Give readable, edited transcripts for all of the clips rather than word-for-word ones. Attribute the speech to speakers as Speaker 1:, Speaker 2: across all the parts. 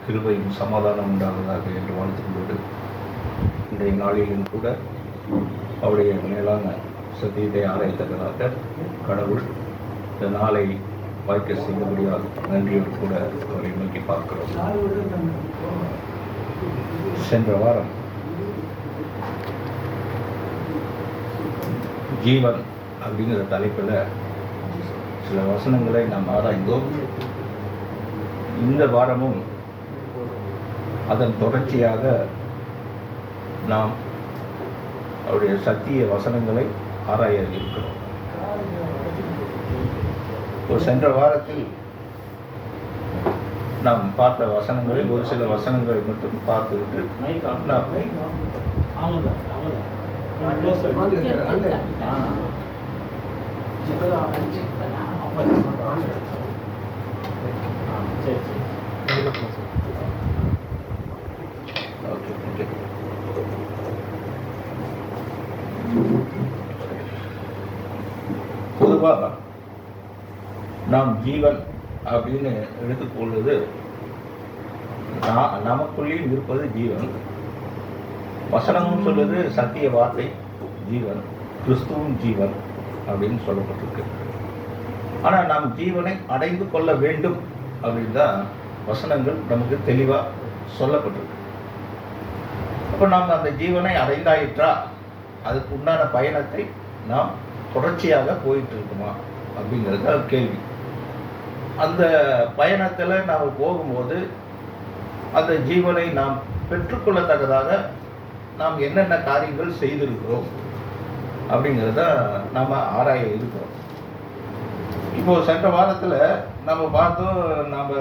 Speaker 1: கிருபையும் சமாதானம் உண்டாவதாக என்று வாழ்த்துக்கொண்டு இன்றைய நாளிலும் கூட அவருடைய மேலான சத்தியத்தை ஆராய்த்ததாக கடவுள் இந்த நாளை வாய்க்க செய்தபடியால் நன்றியோடு கூட அவரை நோக்கி பார்க்கிறோம். சென்ற வாரம் ஜீவன் அப்படிங்கிற தலைப்பில் சில வசனங்களை நாம் ஆராய்ந்தோம். இந்த வாரமும் அதன் தொடர்ச்சியாக நாம் அவருடைய சத்திய வசனங்களை ஆராய இருக்கிறோம். சென்ற வாரத்தில் நாம் பார்த்த வசனங்களில் ஒரு சில வசனங்களை மட்டும் பார்த்துவிட்டு பொதுவாக நாம் ஜீவன் அப்படின்னு எடுத்துக்கொள்வது நமக்குள்ளேயும் இருப்பது ஜீவன். வசனமும் சொல்வது சத்திய வார்த்தை ஜீவன், கிறிஸ்துவும் ஜீவன் அப்படின்னு சொல்லப்பட்டிருக்கு. ஆனால் நாம் ஜீவனை அடைந்து கொள்ள வேண்டும் அப்படின்னு தான் வசனங்கள் நமக்கு தெளிவாக சொல்லப்பட்டிருக்கு. அப்போ நாம் அந்த ஜீவனை அடைந்தாயிற்றா, அதுக்கு உண்டான பயணத்தை நாம் தொடர்ச்சியாக போயிட்டு இருக்குமா அப்படிங்கிறது அது கேள்வி. அந்த பயணத்தில் நாம் போகும்போது அந்த ஜீவனை நாம் பெற்றுக்கொள்ளத்தக்கதாக நாம் என்னென்ன காரியங்கள் செய்திருக்கிறோம் அப்படிங்கிறத நாம் ஆராய இருக்கிறோம். இப்போ சென்ற வாரத்தில் நம்ம பார்த்தோம், நாம்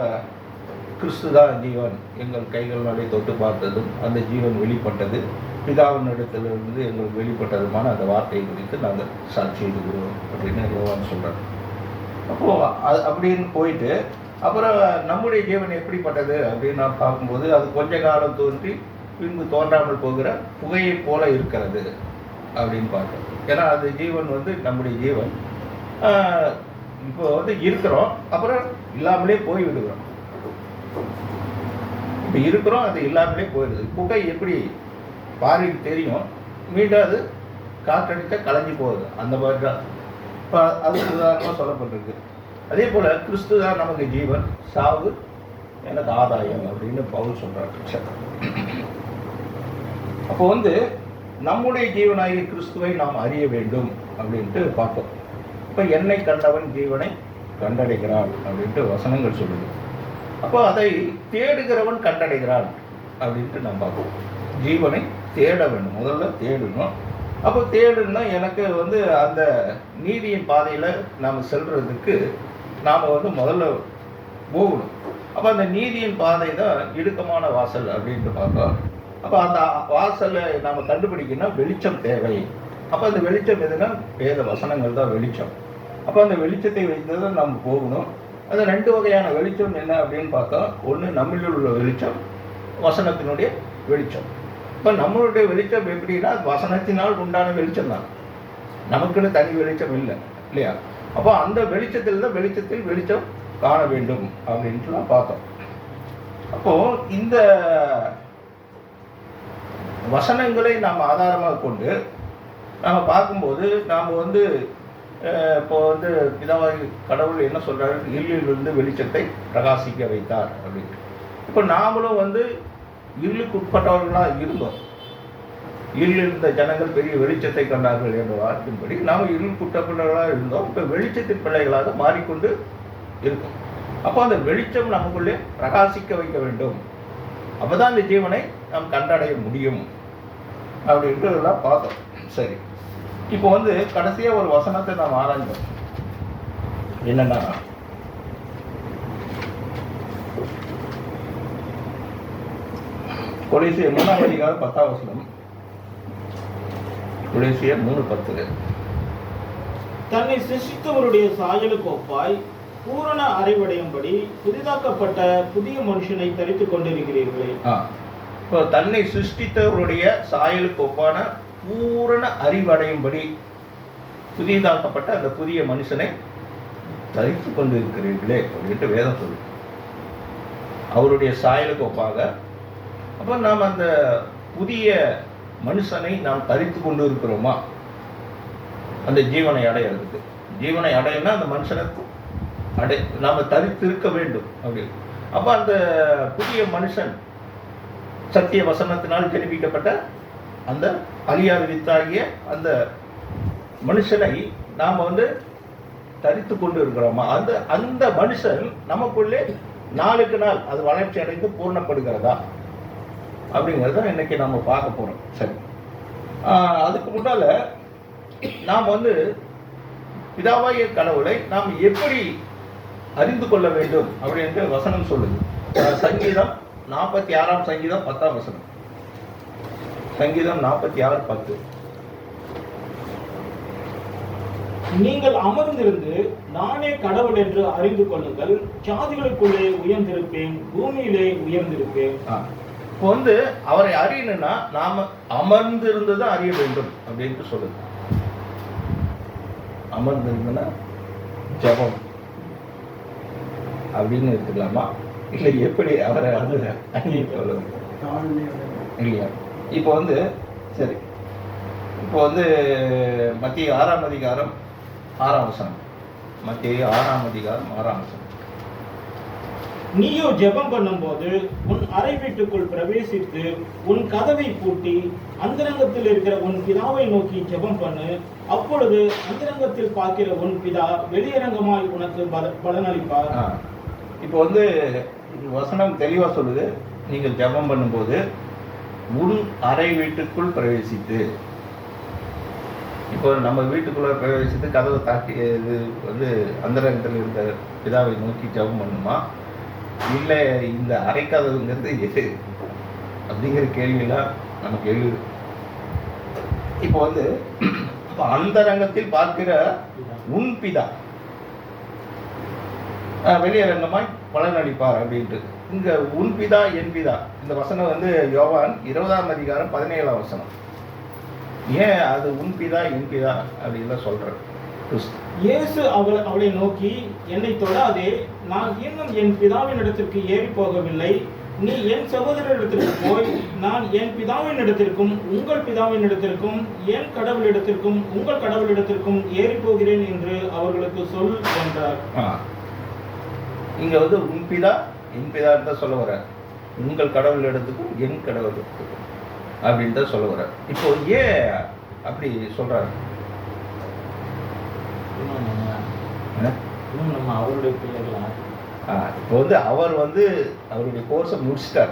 Speaker 1: கிறிஸ்து தான் ஜீவன், எங்கள் கைகளினாலே தொட்டு பார்த்ததும் அந்த ஜீவன் வெளிப்பட்டது, பிதாவினிடத்திலிருந்து எங்களுக்கு வெளிப்பட்டதுமான அந்த வார்த்தையை குறித்து நாங்கள் சாட்சி எழுதுகிறோம் அப்படின்னு யோவான் சொல்கிறார். அப்போது அது அப்படின்னு போயிட்டு அப்புறம் நம்முடைய ஜீவன் எப்படிப்பட்டது அப்படின்னு நான் பார்க்கும்போது அது கொஞ்ச காலம் தோன்றி பின்பு தோன்றாமல் போகிற புகையை போல இருக்கிறது அப்படின்னு பார்த்தோம். ஏன்னா அது ஜீவன் நம்முடைய ஜீவன் இப்போ இருக்கிறோம், அப்புறம் இல்லாமலே போய் விடுகிறோம். இப்போ இருக்கிறோம், அது இல்லாமலே போயிடுது. புகை எப்படி பார்வைக்கு தெரியும், மீண்டும் அது காற்றடிக்க கலைஞ்சி போகுது, அந்த மாதிரி தான். இப்போ அதுக்கு உதாரணமாக சொல்லப்பட்டிருக்கு. அதே போல் கிறிஸ்து தான் நமக்கு ஜீவன், சாவு எனக்கு ஆதாயம் அப்படின்னு பவுல் சொல்கிறார். அப்போ நம்முடைய ஜீவனாகிய கிறிஸ்துவை நாம் அறிய வேண்டும் அப்படின்ட்டு பார்த்தோம். இப்போ என்னை கண்டவன் ஜீவனை கண்டடைகிறான் அப்படின்ட்டு வசனங்கள் சொல்லுது. அப்போ அதை தேடுகிறவன் கண்டடைகிறான் அப்படின்ட்டு நாம் பார்ப்போம். ஜீவனை தேட வேண்டும், முதல்ல தேடணும். அப்போ தேடுன்னா எனக்கு அந்த நீதியின் பாதையில் நாம் செல்றதுக்கு நாம் முதல்ல போகணும். அப்போ அந்த நீதியின் பாதை தான் இடுக்கமான வாசல் அப்படின்ட்டு பார்த்தோம். அப்போ அந்த வாசலை நாம் கண்டுபிடிக்கணும்னா வெளிச்சம் தேவை. அப்போ அந்த வெளிச்சம் எதுனா வேத வசனங்கள் தான் வெளிச்சம். அப்போ அந்த வெளிச்சத்தை வைத்து தான் நம்ம போகணும். அது ரெண்டு வகையான வெளிச்சம் என்ன அப்படின்னு பார்த்தா, ஒன்று நம்மளில் உள்ள வெளிச்சம், வசனத்தினுடைய வெளிச்சம். இப்போ நம்மளுடைய வெளிச்சம் எப்படின்னா வசனத்தினால் உண்டான வெளிச்சம் தான், நமக்குன்னு தனி வெளிச்சம் இல்லை இல்லையா? அப்போ அந்த வெளிச்சத்தில் தான் வெளிச்சம் காண வேண்டும் அப்படின்ட்டுலாம் பார்த்தோம். அப்போது இந்த வசனங்களை நாம் ஆதாரமாக கொண்டு நாம் பார்க்கும்போது நாம் இப்போ பிதாவாகி கடவுள் என்ன சொல்கிறாரு, இருளிலிருந்து வெளிச்சத்தை பிரகாசிக்க வைத்தார் அப்படின்ட்டு. இப்போ நாமளும் இருளுக்கு உட்பட்டவர்களாக இருந்தோம். இருளில் இருந்த ஜனங்கள் பெரிய வெளிச்சத்தை கண்டார்கள் என்ற வார்த்தையின்படி நாம் இருளுக்கு உட்பட்டவர்களாக இருந்தோம். இப்போ வெளிச்சத்தின் பிள்ளைகளாக மாறிக்கொண்டு இருக்கும். அப்போ அந்த வெளிச்சம் நமக்குள்ளே பிரகாசிக்க வைக்க வேண்டும். அப்போ தான் இந்த ஜீவனை நாம் கண்டடைய முடியும் அப்படின்ட்டு எல்லாம் பார்த்தோம். சரி, இப்போ கடைசியாக ஒரு வசனத்தை நாம் ஆராய்ந்தோம். என்னன்னா, கொலேசியர் 3ஆம் அதிகாரம் 10ஆம் வசனம். கொலேசியர் 3:10.
Speaker 2: தன்னை சிருஷ்டித்தவருடைய சாயலுக்கு ஒப்பாய் பூரண அறிவடையும்படி புதிதாக்கப்பட்ட புதிய மனுஷனை தரித்துக் கொண்டிருக்கிறீர்களே.
Speaker 1: இப்போ தன்னை சிருஷ்டித்தவருடைய சாயலுக்கு ஒப்பான பூரண அறிவடையும்படி புதிதாக்கப்பட்ட அந்த புதிய மனுஷனை தரித்து கொண்டு இருக்கிறீர்களே அப்படின்ட்டு வேதம் சொல்லு. அவருடைய சாயலுக்கு ஒப்பாக. அப்போ நாம் அந்த புதிய மனுஷனை நாம் தரித்து கொண்டு இருக்கிறோமா அந்த ஜீவனை அடையிறதுக்கு? ஜீவனை அடையனா அந்த மனுஷனை நாம் தரித்து இருக்க வேண்டும் அப்படின்னு. அப்போ அந்த புதிய மனுஷன் சத்திய வசனத்தினால் ஜெனிப்பிக்கப்பட்ட அந்த அழியாத வித்தாகிய அந்த மனுஷனை நாம் தரித்து கொண்டு இருக்கிறோமா? அந்த மனுஷன் நமக்குள்ளே நாளுக்கு நாள் அது வளர்ச்சி அடைந்து பூர்ணப்படுகிறதா அப்படிங்கிறத இன்னைக்கு நம்ம பார்க்க போறோம். சரி, அதுக்கு முன்னால நாம் பிதாவாகிய கடவுளை நாம் எப்படி அறிந்து கொள்ள வேண்டும் அப்படின்ட்டு வசனம் சொல்லுது. சங்கீதம் 46 சங்கீதம் 10 வசனம். சங்கீதம் 46:10.
Speaker 2: நீங்கள் அமர்ந்திருந்து நானே கடவுள் என்று அறிந்து கொள்ளுங்கள், ஜாதிகளுக்குள்ளே உயர்ந்திருப்பேன், பூமியிலே உயர்ந்திருப்பேன்.
Speaker 1: இப்போ அவரை அறியணும்னா நாம அமர்ந்திருந்துதான் அறிய வேண்டும் அப்படின்ட்டு சொல்லுது. அமர்ந்திருந்தா ஜபம் அப்படின்னு எடுத்துக்கலாமா, இல்லை எப்படி அவரை இல்லையா? இப்போ சரி, இப்போ மத்திய 6ஆம் அதிகாரம் 6ஆம் வசனம். மத்திய 6ஆம் அதிகாரம் 6ஆம் வசனம்.
Speaker 2: நீயோ ஜெபம் பண்ணும்போது உன் அறை வீட்டுக்குள் பிரவேசித்து உன் கதவை பூட்டி அந்தரங்கத்தில் இருக்கிற உன் பிதாவை நோக்கி ஜெபம் பண்ணு. அப்பொழுது அந்தரங்கத்தில் பார்க்கிற உன் பிதா வெளியரங்கமாய் உனக்கு பலனளிப்பார்.
Speaker 1: இப்போ வசனம் தெளிவா சொல்லுது, நீங்கள் ஜெபம் பண்ணும்போது உன் அறை வீட்டுக்குள் பிரவேசித்து. இப்போ நம்ம வீட்டுக்குள்ள பிரவேசித்து கதவை தாக்கி இது அந்தரங்கத்தில் இருந்த பிதாவை நோக்கி ஜெபம் பண்ணுமா, இல்லை இந்த அரைக்கதவுங்கிறது எது அப்படிங்கிற கேள்வியெல்லாம் நமக்கு எழுது. இப்போ அந்தரங்கத்தில் பார்க்கிற உன் பிதா வெளியரங்கமாய் பலனளிப்பார் அப்படின்ட்டு. இங்க உன் பிதா என் பிதா இந்த வசனம் யோவான் 20ஆம் அதிகாரம் 17ஆம் வசனம். ஏன் அது உன் பிதா என் பிதா அப்படின்னு சொல்ற?
Speaker 2: இயேசு அவளை நோக்கி, என்னை தொடாதே, நான் இன்னும் என் பிதாவின் இடத்திற்கு ஏறி போகவில்லை. நீ என் சகோதரரிடத்திற்கு போய் நான் என் பிதாவின் இடத்திற்கும் உங்கள் பிதாவின் இடத்திற்கும் என் கடவுளிடத்திற்கும் உங்கள் கடவுளிடத்திற்கும் ஏறி போகிறேன் என்று அவர்களுக்கு சொல் என்றார்.
Speaker 1: இங்க உன் பிதா என் பிதான்னு தான் சொல்ல வர, உங்கள் கடவுள் இடத்துக்கும் என் கடவுள் இடத்துக்கும் அப்படின்னு தான் சொல்ல வர. இப்போ ஏன் அப்படி சொல்றாரு?
Speaker 2: நம்ம அவருடைய பிள்ளைகளா?
Speaker 1: இப்போ அவர் அவருடைய கோர்ஸை முடிச்சிட்டார்.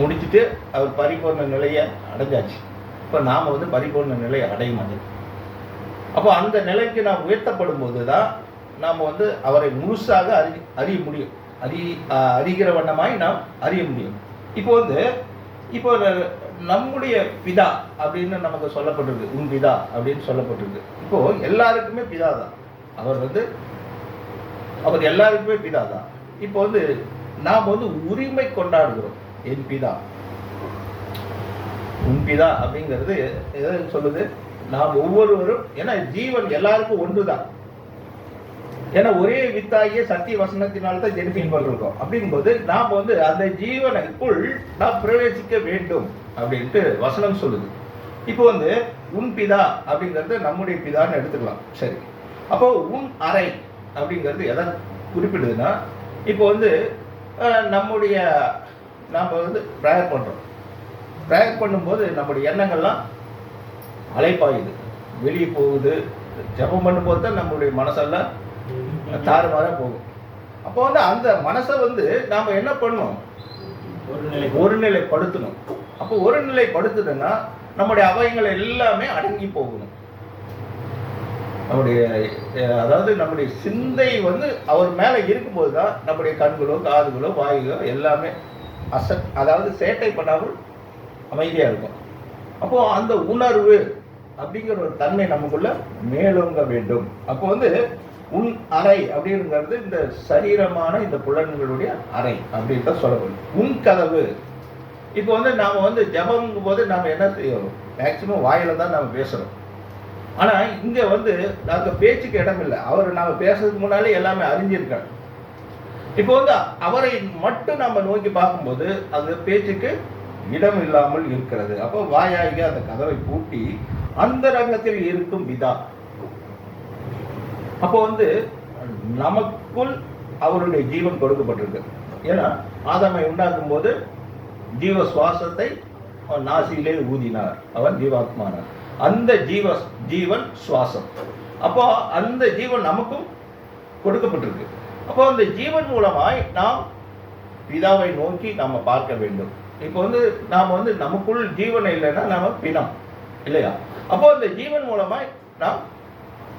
Speaker 1: முடிச்சுட்டு அவர் பரிபூர்ண நிலையை அடைஞ்சாச்சு. இப்போ நாம் பரிபூர்ண நிலையை அடைய மாட்டோம். அப்போ அந்த நிலைக்கு நாம் உயர்த்தப்படும் போது தான் நாம் அவரை முழுசாக அறிய முடியும். அறிகிற வண்ணமாய் நாம் அறிய முடியும். இப்போ நம்முடைய பிதா அப்படின்னு நமக்கு சொல்லப்பட்டிருக்கு, உன் பிதா அப்படின்னு சொல்லப்பட்டிருக்கு. இப்போ எல்லாருக்குமே பிதா தான். அவர் எல்லாருக்குமே பிதா தான். இப்போ நாம் உரிமை கொண்டாடுகிறோம். என் பிதா உன் பிதா அப்படிங்கிறது எதை சொல்லுது? நாம் ஒவ்வொருவரும், ஏன்னா ஜீவன் எல்லாருக்கும் ஒன்றுதான். ஏன்னா ஒரே வித்தாகிய சத்திய வசனத்தினால்தான் ஜெனிஃபின் பண்ணிருக்கோம். அப்படிங்கும்போது நாம் அந்த ஜீவனுக்குள் நாம் பிரவேசிக்க வேண்டும் அப்படின்ட்டு வசனம் சொல்லுது. இப்போ உன் பிதா அப்படிங்கிறது நம்முடைய பிதான்னு எடுத்துக்கலாம். சரி, அப்போ உன் அறை அப்படிங்கிறது எதை குறிப்பிடுதுன்னா, இப்போ நம்முடைய நாம் ப்ரேயர் பண்ணுறோம். ப்ரேயர் பண்ணும்போது நம்முடைய எண்ணங்கள்லாம் அலைப்பாயுது, வெளியே போகுது. ஜெபம் பண்ணும்போது தான் நம்மளுடைய மனசெல்லாம் தாறுமாறாக போகும். அப்போ அந்த மனசை நாம் என்ன பண்ணணும்? ஒருநிலைப்படுத்தணும். அப்போ ஒருநிலைப்படுத்துதுன்னா நம்முடைய அவயங்கள் எல்லாமே அடங்கி போகணும். நம்முடைய சிந்தை அவர் மேலே இருக்கும்போது தான் நம்முடைய கண்களோ காதுகளோ வாயுகளோ எல்லாமே சேட்டை பண்ணாமல் அமைதியாக இருக்கும். அப்போ அந்த உணர்வு அப்படிங்கிற ஒரு தன்மை நமக்குள்ள மேலோங்க வேண்டும். அப்போ உன் அறை அப்படிங்கிறது இந்த சரீரமான இந்த புலன்களுடைய அறை அப்படின்னு தான் சொல்லப்படும். உன் கதவு. இப்போ நாம் ஜபங்கும் போது நாம் என்ன செய்யறோம்? மேக்சிமம் வாயில தான் நாம் பேசுகிறோம். ஆனால் இங்கே நாங்கள் பேச்சுக்கு இடம் இல்லை. அவர் நாம் பேசுறதுக்கு முன்னாலே எல்லாமே அறிஞ்சிருக்காங்க. இப்போ வந்து அவரை மட்டும் நம்ம நோக்கி பார்க்கும்போது அந்த பேச்சுக்கு இடம் இல்லாமல் இருக்கிறது. அப்போ வாயாகி அந்த கதவை பூட்டி அந்த ரங்கத்தில் இருக்கும் பிதா. அப்போ வந்து நமக்குள் அவருடைய ஜீவன் கொடுக்கப்பட்டிருக்கு. ஏன்னா ஆதாமை உண்டாக்கும் போது ஜீவ சுவாசத்தை நாசியிலே ஊதினார், அவன் ஜீவாத்மானார். அந்த ஜீவன் சுவாசம். அப்போ அந்த ஜீவன் நமக்கும் கொடுக்கப்பட்டிருக்கு. அப்போ அந்த ஜீவன் மூலமாய் நாம் பிதாவை நோக்கி நாம் பார்க்க வேண்டும். இப்போ வந்து நாம் வந்து நமக்குள் ஜீவன் இல்லைன்னா நாம் பிணம் இல்லையா? அப்போ அந்த ஜீவன் மூலமாய் நாம்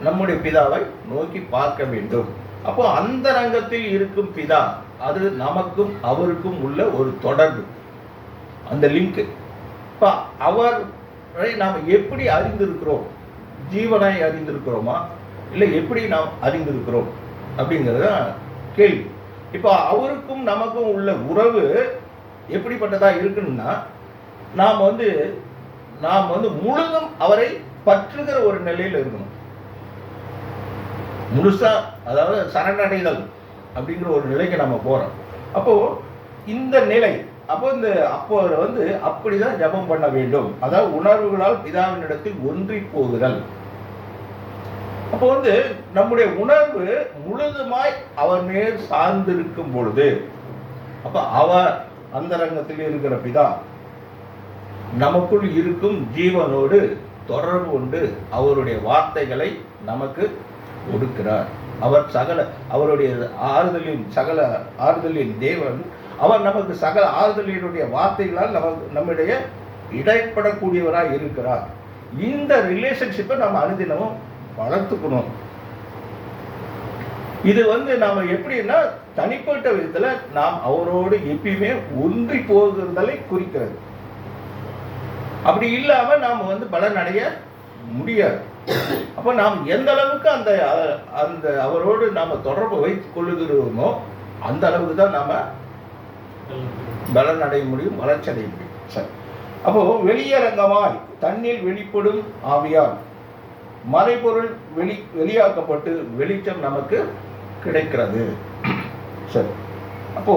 Speaker 1: நம்முடைய பிதாவை நோக்கி பார்க்க வேண்டும். அப்போ அந்த ரங்கத்தில் இருக்கும் பிதா, அது நமக்கும் அவருக்கும் உள்ள ஒரு தொடர்பு, அந்த லிங்க். இப்போ அவரை நாம் எப்படி அறிந்திருக்கிறோம்? ஜீவனை அறிந்திருக்கிறோமா, இல்லை எப்படி நாம் அறிந்திருக்கிறோம் அப்படிங்கிறத கேள்வி. இப்போ அவருக்கும் நமக்கும் உள்ள உறவு எப்படிப்பட்டதா இருக்குன்னா, நாம் வந்து முழுதும் அவரை பற்றுகிற ஒரு நிலையில் இருக்கணும். முழுசா, அதாவது சரணடைதல் அப்படிங்கிற ஒரு நிலைக்கு நம்ம போறோம். அப்போ இந்த நிலை, அப்போ வந்து அப்படிதான் ஜெபம் பண்ண வேண்டும். அதாவது உணர்வுகளால் பிதாவின் இடத்தில் ஒன்றி போகுதல். அப்போ வந்து நம்முடைய உணர்வு முழுதுமாய் அவர் மேல் சார்ந்திருக்கும் பொழுது, அப்ப அவர் அந்த ரங்கத்தில் இருக்கிற பிதா நமக்குள் இருக்கும் ஜீவனோடு தொடர்பு கொண்டு அவருடைய வார்த்தைகளை நமக்கு கொடுக்கிறார். அவருடைய சகல ஆறுதலின் தேவன். அவர் நமக்கு சகல ஆறுதலினுடைய வார்த்தைகளால் நம்முடைய இடைப்படக்கூடியவராக இருக்கிறார். இந்த ரிலேஷன்ஷிப்பை நம்ம அனுதினமும் வளர்த்துக்கணும். இது வந்து நாம எப்படின்னா, தனிப்பட்ட விதத்துல நாம் அவரோடு எப்பயுமே ஒன்றி போகிறதை குறிக்கிறது. அப்படி இல்லாம நாம வந்து பலன் அடைய முடியாது. அப்ப நாம் எந்த அளவுக்கு அந்த அவரோடு நாம தொடர்பு வைத்துக் கொள்ளுகிறோமோ அந்த அளவுக்கு தான் நாம பலன் அடைய முடியும், வளர்ச்சி அடைய முடியும். சரி, அப்போ வெளியரங்கமாய் தன்னில் வெளிப்படும் ஆவியால் மறைபொருள் வெளியாக்கப்பட்டு வெளிச்சம் நமக்கு கிடைக்கிறது. சரி, அப்போ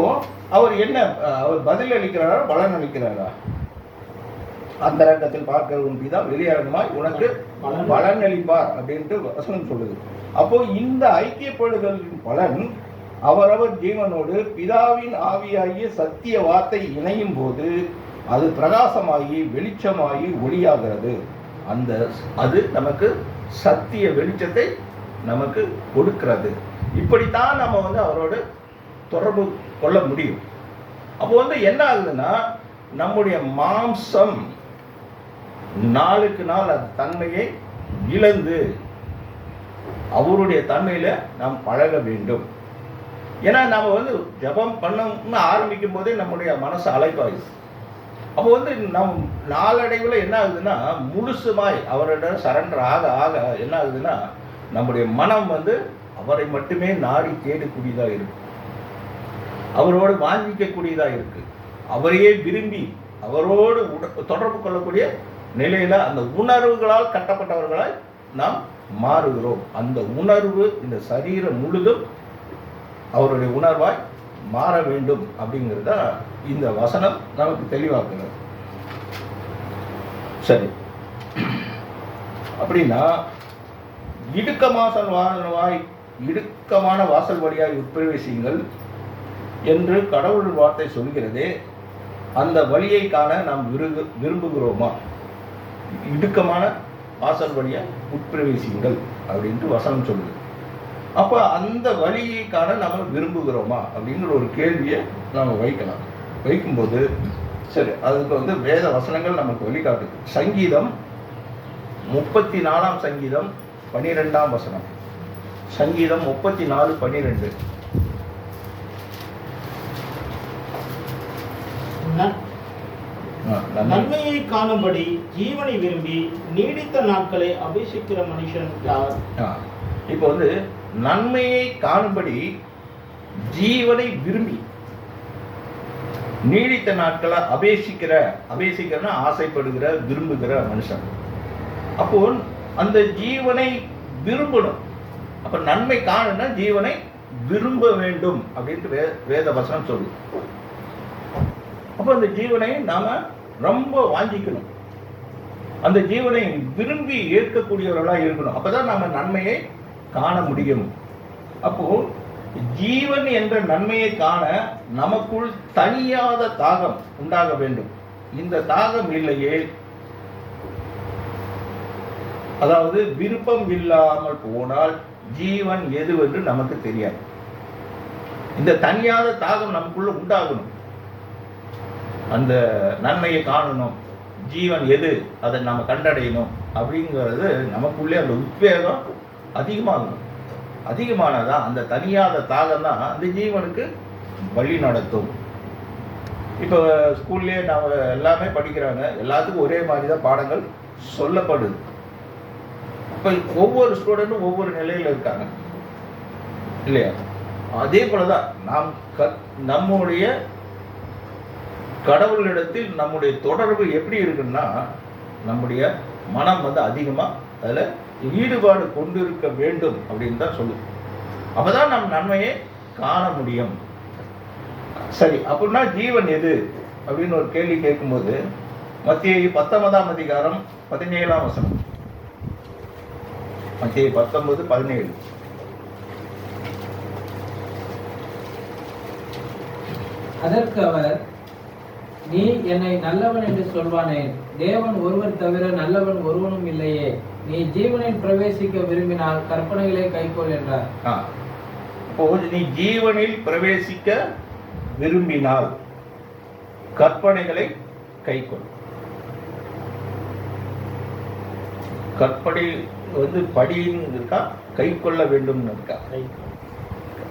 Speaker 1: அவர் பதில் அளிக்கிறாரா, பலன் அளிக்கிறாரா? அந்த ரங்கத்தில் பார்க்கிற உன் பிதா வெளியரங்கமாய் உனக்கு பலன் அளிப்பார் அப்படின்ட்டு வசனம் சொல்லுது. அப்போ இந்த ஐக்கியப்படுதலின் பலன் அவரவர் ஜீவனோடு பிதாவின் ஆவியாகிய சத்திய வார்த்தை இணையும் போது அது பிரகாசமாகி வெளிச்சமாகி ஒளியாகிறது. அது நமக்கு சத்திய வெளிச்சத்தை நமக்கு கொடுக்கிறது. இப்படித்தான் நம்ம வந்து அவரோடு தொடர்பு கொள்ள முடியும். அப்போ வந்து என்ன ஆகுதுன்னா, நம்முடைய மாம்சம் நாளுக்கு நாள் அது தன்மையை இழந்து அவருடைய தன்மையில நாம் பழக வேண்டும். ஏன்னா நம்ம வந்து ஜபம் பண்ணணும்னு ஆரம்பிக்கும் போதே நம்முடைய மனசு அலைப்பாயுது. அப்போ வந்து நம் நாளடைவில் என்ன ஆகுதுன்னா, முழுசுமாய் அவரிடம் சரண்டர் ஆக ஆக என்ன ஆகுதுன்னா, நம்முடைய மனம் வந்து அவரை மட்டுமே நாடி தேடக்கூடியதாக இருக்கு, அவரோடு வாஞ்சிக்கக்கூடியதாக இருக்கு, அவரையே விரும்பி அவரோடு தொடர்பு கொள்ளக்கூடிய நிலையில அந்த உணர்வுகளால் கட்டப்பட்டவர்களாய் நாம் மாறுகிறோம். அந்த உணர்வு இந்த சரீரம் முழுதும் அவருடைய உணர்வாய் மாற வேண்டும் அப்படிங்கிறத இந்த வசனம் நமக்கு தெளிவாக்குகிறது. சரி, அப்படின்னா இடுக்கமான வாசல் வழியாய் உட்பிரவேசியுங்கள் என்று கடவுள் வார்த்தை சொல்கிறதே, அந்த வழியை காண நாம் விரும்புகிறோமா? இடுக்கமான வாசல் வழியாய் உட்பிரவேசியுங்கள் அப்படின்ட்டு வசனம் சொல்லுது. அப்போ அந்த வழியை காண நம்ம விரும்புகிறோமா அப்படிங்கிற ஒரு கேள்வியை நாம் வைக்கும்போது, சரி, அதுக்கு வந்து வேத வசனங்கள் நமக்கு வழிகாட்டுது. சங்கீதம் 34 சங்கீதம் 12 வசனம். சங்கீதம் 34:12.
Speaker 2: நன்மையை காணும்படி ஜீவனை விரும்பி நீடித்த நாட்களை அபேசிக்கிற மனுஷன் யார்?
Speaker 1: இப்போ வந்து நன்மையை காணும்படி ஜீவனை விரும்பி நீடித்த நாட்களை அபேசிக்கிறனா ஆசைப்படுகிற விரும்புகிற மனுஷன். அப்போ அந்த ஜீவனை விரும்பணும். அப்ப நன்மை காணும்னா ஜீவனை விரும்ப வேண்டும் அப்படின்ட்டு வேத வசனம் சொல்லு. அப்போ அந்த ஜீவனை நாம ரொம்ப வாஞ்சிக்கணும், அந்த ஜீவனை விரும்பி ஏற்கக்கூடியவர்களா இருக்கணும். அப்பதான் நாம நன்மையை காண முடியும். அப்போ ஜீவன் என்ற நன்மையை காண நமக்குள் தனியாத தாகம் உண்டாக வேண்டும். இந்த தாகம் இல்லையே, அதாவது விருப்பம் இல்லாமல் போனால் ஜீவன் எதுவென்று நமக்கு தெரியாது. இந்த தனியாத தாகம் நமக்குள்ள உண்டாகணும். அந்த நன்மையை காணணும், ஜீவன் எது அதை நம்ம கண்டடையணும் அப்படிங்கிறது நமக்குள்ளே அந்த உத்வேகம் அதிகமாகணும். அதிகமானதான் அந்த தனியாத தாகம் தான் அந்த ஜீவனுக்கு வழி நடத்தும். இப்போ ஸ்கூல்லேயே நம்ம எல்லாமே படிக்கிறாங்க, எல்லாத்துக்கும் ஒரே மாதிரி தான் பாடங்கள் சொல்லப்படுது. இப்போ ஒவ்வொரு ஸ்டூடெண்ட்டும் ஒவ்வொரு நிலையில் இருக்காங்க இல்லையா? அதே போலதான் நாம் நம்முடைய கடவுளிடத்தில் நம்முடைய தொடர்பு எப்படி இருக்குன்னா, நம்முடைய மனம் அதிகமாக அதில் ஈடுபாடு கொண்டு இருக்க வேண்டும் அப்படின்னு தான் சொல்லுது. அப்பதான் நம் நன்மையை காண முடியும். சரி, அப்படின்னா ஜீவன் எது அப்படின்னு ஒரு கேள்வி கேட்கும்போது மத்தேயு 19ஆம் அதிகாரம் 17ஆம் வசனம். மத்தேயு 19:17.
Speaker 3: அதற்கு அவர், நீ என்னை நல்லவன் என்று சொல்வானே, தேவன் ஒருவர் தவிர நல்லவன் ஒருவனும் இல்லையே, நீ ஜீவனில் பிரவேசிக்க விரும்பினால் கற்பனைகளை கைக்கொள் என்றார்.
Speaker 1: நீ ஜீவனில் பிரவேசிக்க விரும்பினால் கற்பனைகளை கைக்கொள். கற்பனை படின்னு இருக்கா, கை கொள்ள வேண்டும் இருக்கா?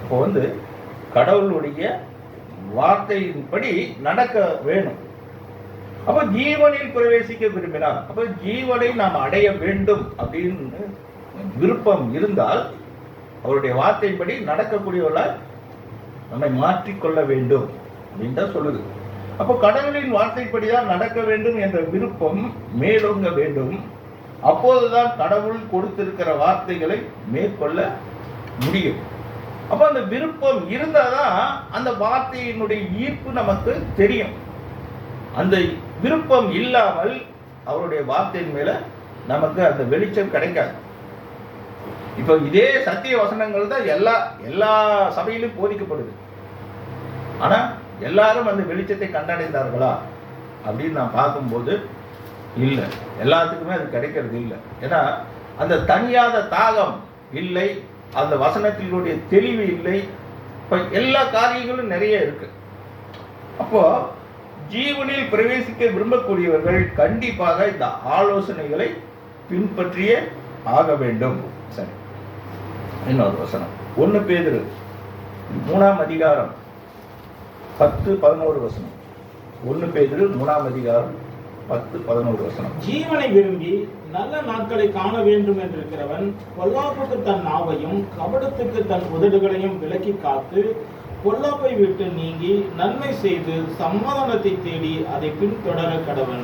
Speaker 1: இப்போ கடவுளுடைய வார்த்தையின்படி நடக்க வேணும். அப்ப ஜீவனில் பிரவேசிக்க விரும்பினால், அப்ப ஜீவனை நாம் அடைய வேண்டும் அப்படின்னு விருப்பம் இருந்தால் அவருடைய வார்த்தையின்படி நடக்கக்கூடியவர்களால் நம்மை மாற்றிக்கொள்ள வேண்டும் அப்படின்னு தான் சொல்லுது. அப்போ கடவுளின் வார்த்தைப்படிதான் நடக்க வேண்டும் என்ற விருப்பம் மேலோங்க வேண்டும். அப்போதுதான் கடவுள் கொடுத்திருக்கிற வார்த்தைகளை மேற்கொள்ள முடியும். அப்ப அந்த விருப்பம் இருந்தாதான் அந்த வார்த்தையினுடைய ஈர்ப்பு நமக்கு தெரியும். அந்த விருப்பம் இல்லாமல் அவருடைய வார்த்தையின் மேல நமக்கு அந்த வெளிச்சம் கிடைக்காது. இப்போ இதே சத்திய வசனங்கள் தான் எல்லா சபையிலும் போதிக்கப்படுது. ஆனா எல்லாரும் அந்த வெளிச்சத்தை கண்டடைந்தார்களா அப்படின்னு நான் பார்க்கும்போது இல்லை, எல்லாத்துக்குமே அது கிடைக்கிறது இல்லை. ஏன்னா அந்த தனியாத தாகம் இல்லை, அந்த வசனத்தினுடைய தெளிவு இல்லை. இப்போ எல்லா காரியங்களும் நிறைய இருக்கு. அப்போ ஜீவனில் பிரவேசிக்க விரும்பக்கூடியவர்கள் கண்டிப்பாக இந்த ஆலோசனைகளை பின்பற்றியே ஆக வேண்டும். சரி, இன்னொரு வசனம் 1 பேதுரு 3ஆம் அதிகாரம் 10-11 வசனம். 1 பேதுரு 3ஆம் அதிகாரம் 10-11 வசனம்.
Speaker 2: ஜீவனை விரும்பி நல்ல நாட்களை காண வேண்டும் என்றிருக்கிறவன் பொல்லாப்புக்கு தன் நாவையும் கபடத்துக்கு தன் உதடுகளையும் விலக்கி காத்து பொல்லாப்பை விட்டு நீங்கி நன்மை செய்து சமாதானத்தை தேடி அதை பின்தொடர கடவன்.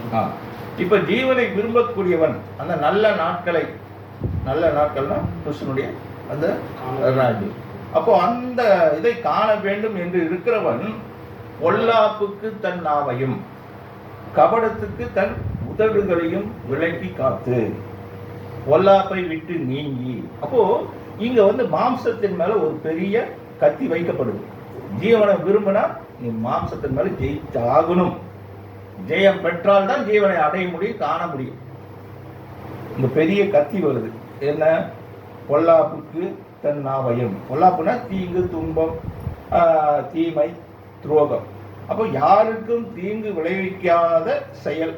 Speaker 1: இப்ப ஜீவனை விரும்பக்கூடியவன் அந்த நல்ல நாட்கள்னா கிருஷ்ணனுடைய அந்த ராஜ்யம். அப்போ அந்த இதை காண வேண்டும் என்று இருக்கிறவன் பொல்லாப்புக்கு தன் நாவையும் கபடத்துக்கு தன் உதடுகளையும் விலக்கி காத்து பொல்லாப்பை விட்டு நீங்கி. அப்போ இங்க மாம்சத்தின் மேல ஒரு பெரிய கத்தி வைக்கப்படுது. ஜீவனை விரும்பினா நீ மாம்சத்தின் மேல ஜெயிச்சாகணும். ஜெயம் பெற்றால் தான் ஜீவனை அடைய முடியும், காண முடியும். இந்த பெரிய கத்தி வருது. என்ன? பொல்லாப்புக்கு தன் நாவையும். பொல்லாப்புனா தீங்கு, துன்பம், தீமை, துரோகம். அப்போ யாருக்கும் தீங்கு விளைவிக்காத செயல்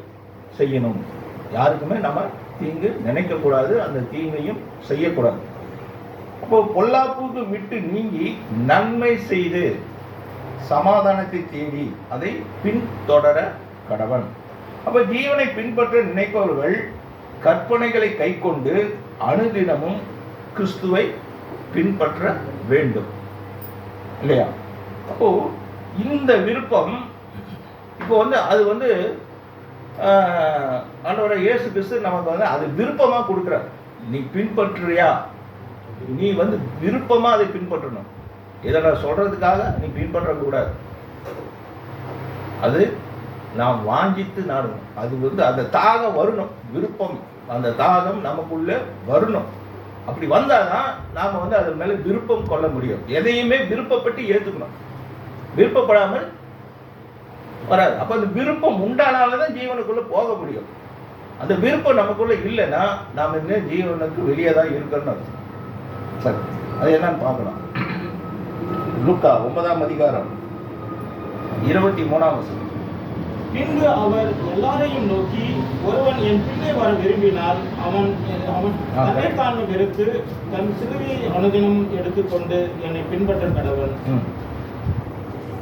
Speaker 1: செய்யணும். யாருக்குமே நம்ம தீங்கு நினைக்க கூடாது, அந்த தீங்கையும் செய்யக்கூடாது. அப்போ பொல்லாப்புக்கு விட்டு நீங்கி நன்மை செய்து சமாதானத்தை தேடி அதை பின்தொடர கடவன். அப்ப ஜீவனை பின்பற்ற நினைப்பவர்கள் கற்பனைகளை கைக்கொண்டு அனுதினமும் கிறிஸ்துவை பின்பற்ற வேண்டும் இல்லையா? அப்போ இந்த விருப்பம் இப்போ அது ஆண்டவராகிய இயேசு கிறிஸ்து நமக்கு அது விருப்பமா கொடுக்குறார். நீ பின்பற்றுறியா? நீ விருப்பமா அதை பின்பற்றணும். இதை நான் சொல்றதுக்காக நீ பின்பற்றக்கூடாது. அது நாம் வாஞ்சித்து நாடணும். அது வந்து அந்த தாகம் வரணும், விருப்பம், அந்த தாகம் நமக்குள்ள வரணும். அப்படி வந்தாதான் நாம வந்து அது மேல விருப்பம் கொள்ள முடியும். எதையுமே விருப்பப்பட்டு ஏத்துக்கணும், விருப்பப்படாமல் வராது. அப்ப அந்த விருப்பம் உண்டானால்தான் ஜீவனுக்குள்ள போக முடியும். அந்த விருப்பம் நமக்குள்ள இல்லைன்னா நாம இன்னும் ஜீவனுக்கு வெளியே தான் இருக்கணும்னு அர்த்தம். சரி, அது என்னன்னு பார்க்கலாம். லூக்கா 9ஆம் அதிகாரம் 23ஆம் வசனம்.
Speaker 2: பின்பு அவர் எல்லாரையும் நோக்கி, ஒருவன் என் பின்னே வர விரும்பினால் அவன் தன்னைத்தான் வெறுத்து தன் சிலுவையை அனுதினம் எடுத்துக்கொண்டு என்னை பின்பற்ற கடவன்.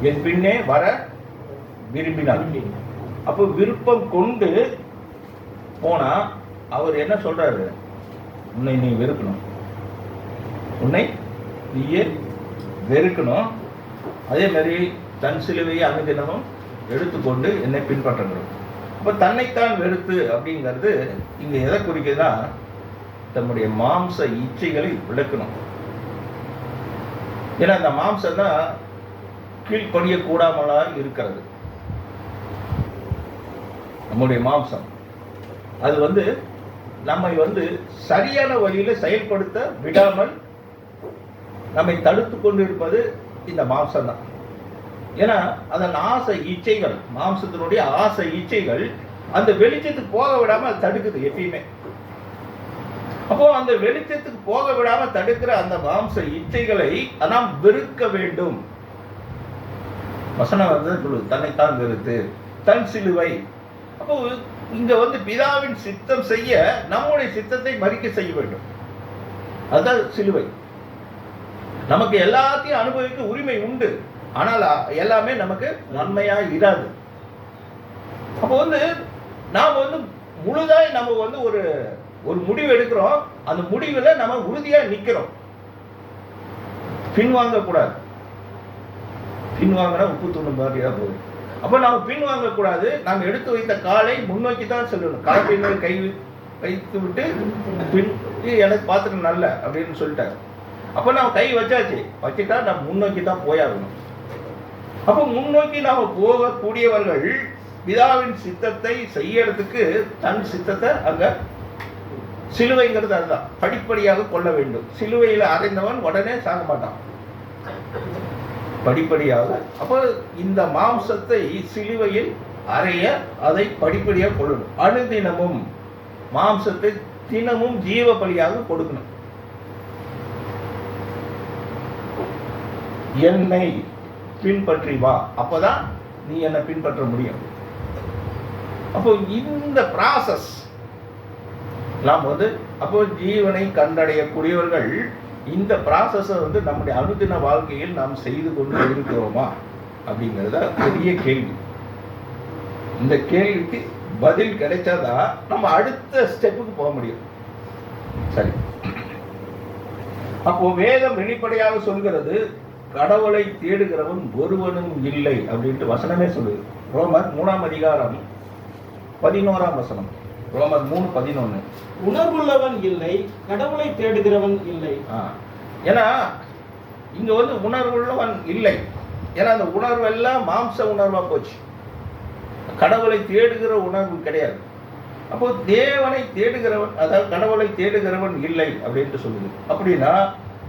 Speaker 1: என் பின்னே வர விரும்பினார். அப்போ விருப்பம் கொண்டு போனா அவர் என்ன சொல்றாரு? உன்னை நீ வெறுக்கணும், உன்னை நீயே வெறுக்கணும். அதே மாதிரி தன் சிலுவையை அனுதினமும் எடுத்துக்கொண்டு என்னை பின்பற்றணும். அப்போ தன்னைத்தான் வெறுத்து அப்படிங்கிறது இங்க எதை குறிக்குதுன்னா, தன்னுடைய மாம்ச இச்சைகளை விளக்கணும். ஏன்னா இந்த மாம்சம் தான் கீழ்ப்படிய கூடாமலா இருக்கிறது. நம்முடைய மாம்சம் அது வந்து நம்மை வந்து சரியான வழியில செயல்படுத்த விடாமல் நம்மை தடுத்து கொண்டு இருப்பது இந்த மாம்சம் தான். ஏன்னா அதன் ஆசை இச்சைகள், மாம்சத்தினுடைய ஆசை இச்சைகள் அந்த வெளிச்சத்துக்கு போக விடாம அது தடுக்குது எப்பயுமே. அப்போ அந்த வெளிச்சத்துக்கு போக விடாம தடுக்கிற அந்த மாம்ச இச்சைகளை நாம் வெறுக்க வேண்டும். வசனம் வந்து சொல்லுது, தன்னைத்தான் வெறுத்து தன் சிலுவை. அப்போ இங்க வந்து பிதாவின் சித்தம் செய்ய நம்முடைய சித்தத்தை மறிக்க செய்ய வேண்டும். அதுதான் சிலுவை. நமக்கு எல்லாத்தையும் அனுபவிக்க உரிமை உண்டு, ஆனால் எல்லாமே நமக்கு நன்மையா இராது. அப்போ வந்து நாம் வந்து முழுதாய் நம்ம வந்து ஒரு முடிவு எடுக்கிறோம், அந்த முடிவுல நம்ம உறுதியா நிக்கிறோம், பின்வாங்க கூடாது. பின்வாங்கினா உப்பு தூண்டு மாதிரியா போகுது. அப்ப நாம பின்வாங்க கூடாது. நாம் எடுத்து வைத்த காலை முன்னோக்கி தான் செல்லணும். காலத்தின் கை வைத்து விட்டு பின் எனக்கு பார்த்துக்க நல்ல அப்படின்னு சொல்லிட்டாரு. அப்ப நாம கை வச்சுட்டா நம்ம முன்னோக்கி தான் போயாகணும். அப்ப முன்னோக்கி நாம போகக்கூடியவர்கள் பிதாவின் சித்தத்தை செய்யறதுக்கு தன் சித்தத்தை அங்க சிலுவைங்கிறது அதுதான், படிப்படியாக கொள்ள வேண்டும். சிலுவையில் அறைந்தவன் உடனே சாக மாட்டான், படிப்படியாக. அப்போ இந்த மாம்சத்தை சிலுவையில் அறைய அதை படிப்படியாக கொள்ளணும். அனுதினமும் மாம்சத்தை தினமும் ஜீவ பலியாக கொடுக்கணும். என்னை பின்பற்றி வா, அப்பதான் நீ என்னை பின்பற்ற முடியும். அப்போ இந்த ப்ராசஸ் நாம் வந்து அப்போ ஜீவனை கண்டடையக்கூடியவர்கள் இந்த ப்ராசஸை வந்து நம்முடைய அனுதின வாழ்க்கையில் நாம் செய்து கொண்டு இருக்கிறோமா அப்படிங்கிறத பெரிய கேள்வி. இந்த கேள்விக்கு பதில் கிடைச்சாதான் நம்ம அடுத்த ஸ்டெப்புக்கு போக முடியும். சரி, அப்போ வேதம் வெளிப்படையாக சொல்கிறது, கடவுளை தேடுகிறவன் ஒருவனும் இல்லை அப்படின்ட்டு வசனமே சொல்லுது. ரோமர் 3ஆம் அதிகாரம் 11ஆம் வசனம். ரோமர் 3:11.
Speaker 2: உணர்வுள்ளவன் இல்லை, கடவுளை தேடுகிறவன் இல்லை.
Speaker 1: ஏன்னா இங்க வந்து உணர்வுள்ளவன் இல்லை. ஏன்னா அந்த உணர்வு எல்லாம் மாம்ச உணர்வா போச்சு, கடவுளை தேடுகிற உணர்வு கிடையாது. அப்போ தேவனை தேடுகிறவன், அதாவது கடவுளை தேடுகிறவன் இல்லை அப்படின்ட்டு சொல்லுது. அப்படின்னா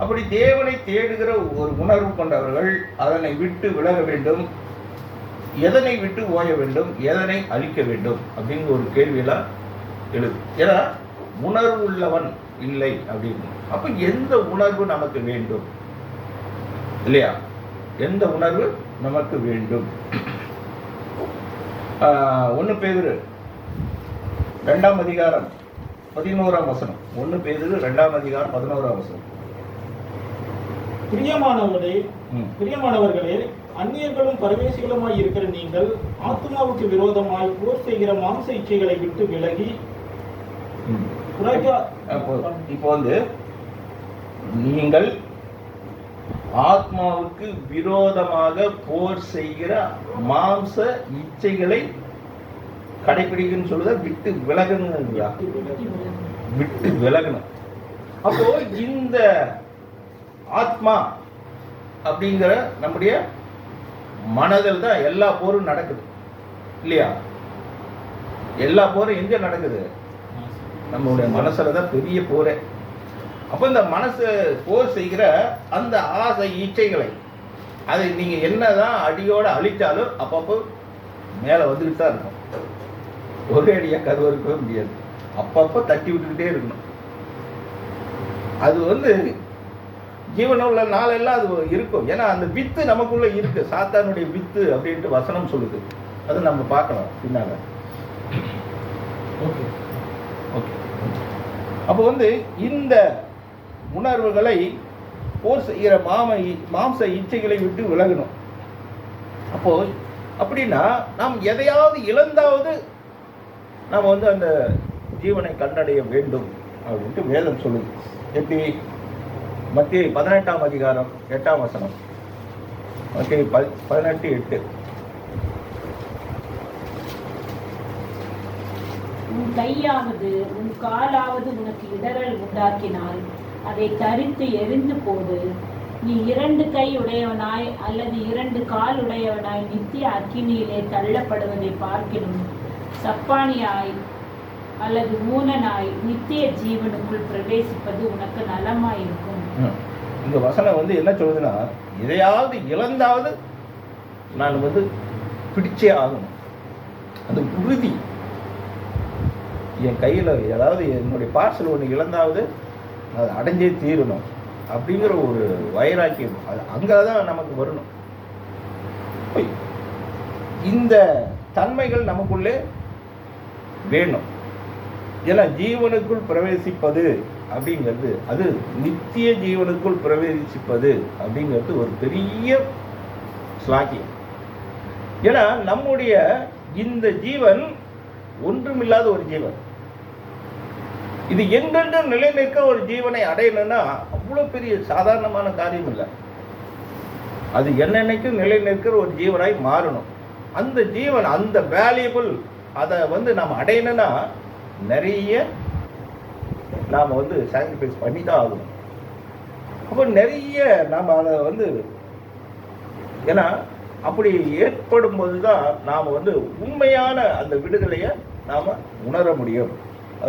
Speaker 1: அப்படி தேவனை தேடுகிற ஒரு உணர்வு கொண்டவர்கள் அதனை விட்டு விலக வேண்டும். எதனை விட்டு ஓய வேண்டும், எதனை அழிக்க வேண்டும் அப்படிங்கிற ஒரு கேள்வியெல்லாம் எழுது. ஏன்னா உணர்வு உள்ளவன் இல்லை அப்படின்னு. அப்ப எந்த உணர்வு நமக்கு வேண்டும் இல்லையா? எந்த உணர்வு நமக்கு வேண்டும்? 1 பேதுரு 2ஆம் அதிகாரம் 11ஆம் வசனம். 1 பேதுரு 2ஆம் அதிகாரம் 11ஆம் வசனம்.
Speaker 2: பிரியமானவர்களே, அந்நியர்களும் பரதேசிகளுமாய் இருக்கிற நீங்கள் ஆத்மாவுக்கு விரோதமாய் போர் செய்கிற மாம்ச இச்சைகளை விட்டு விலகி,
Speaker 1: இப்போ வந்து நீங்கள் ஆத்மாவுக்கு விரோதமாக போர் செய்கிற மாம்ச இச்சைகளை கடைபிடிக்கணும்னு சொல்லுத, விட்டு விலகணும், விட்டு விலகணும். அப்போ இந்த ஆத்மா அப்படிங்கிற நம்முடைய மனதில் தான் எல்லா போரும் நடக்குது இல்லையா? எல்லா போரும் எங்க நடக்குது? நம்மளுடைய மனசுல தான் பெரிய போரே. அப்போ இந்த மனசு போர் செய்கிற அந்த ஆசை இச்சைகளை அதை நீங்க என்னதான் அடியோட அழிச்சாலும் அப்பப்போ மேலே வந்துக்கிட்டு தான் இருக்கும். ஒரே அடியாக கருவறுக்கவே முடியாது. அப்பப்போ தட்டி விட்டுக்கிட்டே இருக்கணும். அது ஜீவனுள்ள நாளெல்லாம் அது இருக்கும். ஏன்னா அந்த வித்து நமக்குள்ள இருக்கு. சாத்தானுடைய வித்து அப்படின்ட்டு வசனம் சொல்லுது. அதை நம்ம பார்க்கலாம் பின்னால.
Speaker 2: Okay
Speaker 1: okay. அப்போ இந்த உணர்வுகளை போர் செய்கிற மாம்ச இச்சைகளை விட்டு விலகணும். அப்போ அப்படின்னா நாம் எதையாவது இழந்தாவது நாம் அந்த ஜீவனை கண்டடைய வேண்டும் அப்படின்ட்டு வேதம் சொல்லுது. எப்படி? மத்திய 18ஆம் அதிகாரம் 8ஆம் வசனம். மத்திய 18:8.
Speaker 4: உன் கையாவது உன் காலாவது உனக்கு இடரல் உண்டாக்கினால் அதை தரித்து எரிந்து போடு. நீ 2 கை உடையவனாய் அல்லது 2 கால் உடையவனாய் நித்திய அக்கினியிலே தள்ளப்படுவதை பார்க்கிலும் சப்பானியாய் அல்லது ஊனனாய் நித்திய ஜீவனுக்குள் பிரவேசிப்பது உனக்கு நலமாயிருக்கும்.
Speaker 1: இந்த வசனம் என்ன சொல்லுதுன்னா, எதையாவது இழந்தாவது நான் பிடிச்சே ஆகணும். அது உறுதி. என் கையில் ஏதாவது என்னுடைய பார்சல் ஒன்று இழந்தாவது அது அடைஞ்சே தீரணும் அப்படிங்கிற ஒரு வைராக்கியம் அது அங்கே தான் நமக்கு வரணும். இந்த தன்மைகள் நமக்குள்ளே வேணும். ஏன்னா ஜீவனுக்குள் பிரவேசிப்பது அப்படிங்கிறது, அது நித்திய ஜீவனுக்குள் பிரவேசிப்பது அப்படிங்கிறது ஒரு பெரிய ஸ்லாக்கியம். ஏன்னா நம்முடைய இந்த ஜீவன் ஒன்றுமில்லாத ஒரு ஜீவன். இது எங்கென்றும் நிலை நிற்க ஒரு ஜீவனை அடையணும்னா அவ்வளோ பெரிய சாதாரணமான காரியம் இல்லை. அது என்னென்னைக்கும் நிலை நிற்கிற ஒரு ஜீவனாய் மாறணும். அந்த ஜீவன் அந்த வேல்யூபிள் அதை நாம் அடையணும்னா நிறைய நாம் சாக்ரிஃபைஸ் பண்ணி தான் ஆகணும். அப்போ நிறைய நாம் அதை ஏன்னா அப்படி ஏற்படும் போது தான் நாம் உண்மையான அந்த விடுதலையை நாம் உணர முடியும்.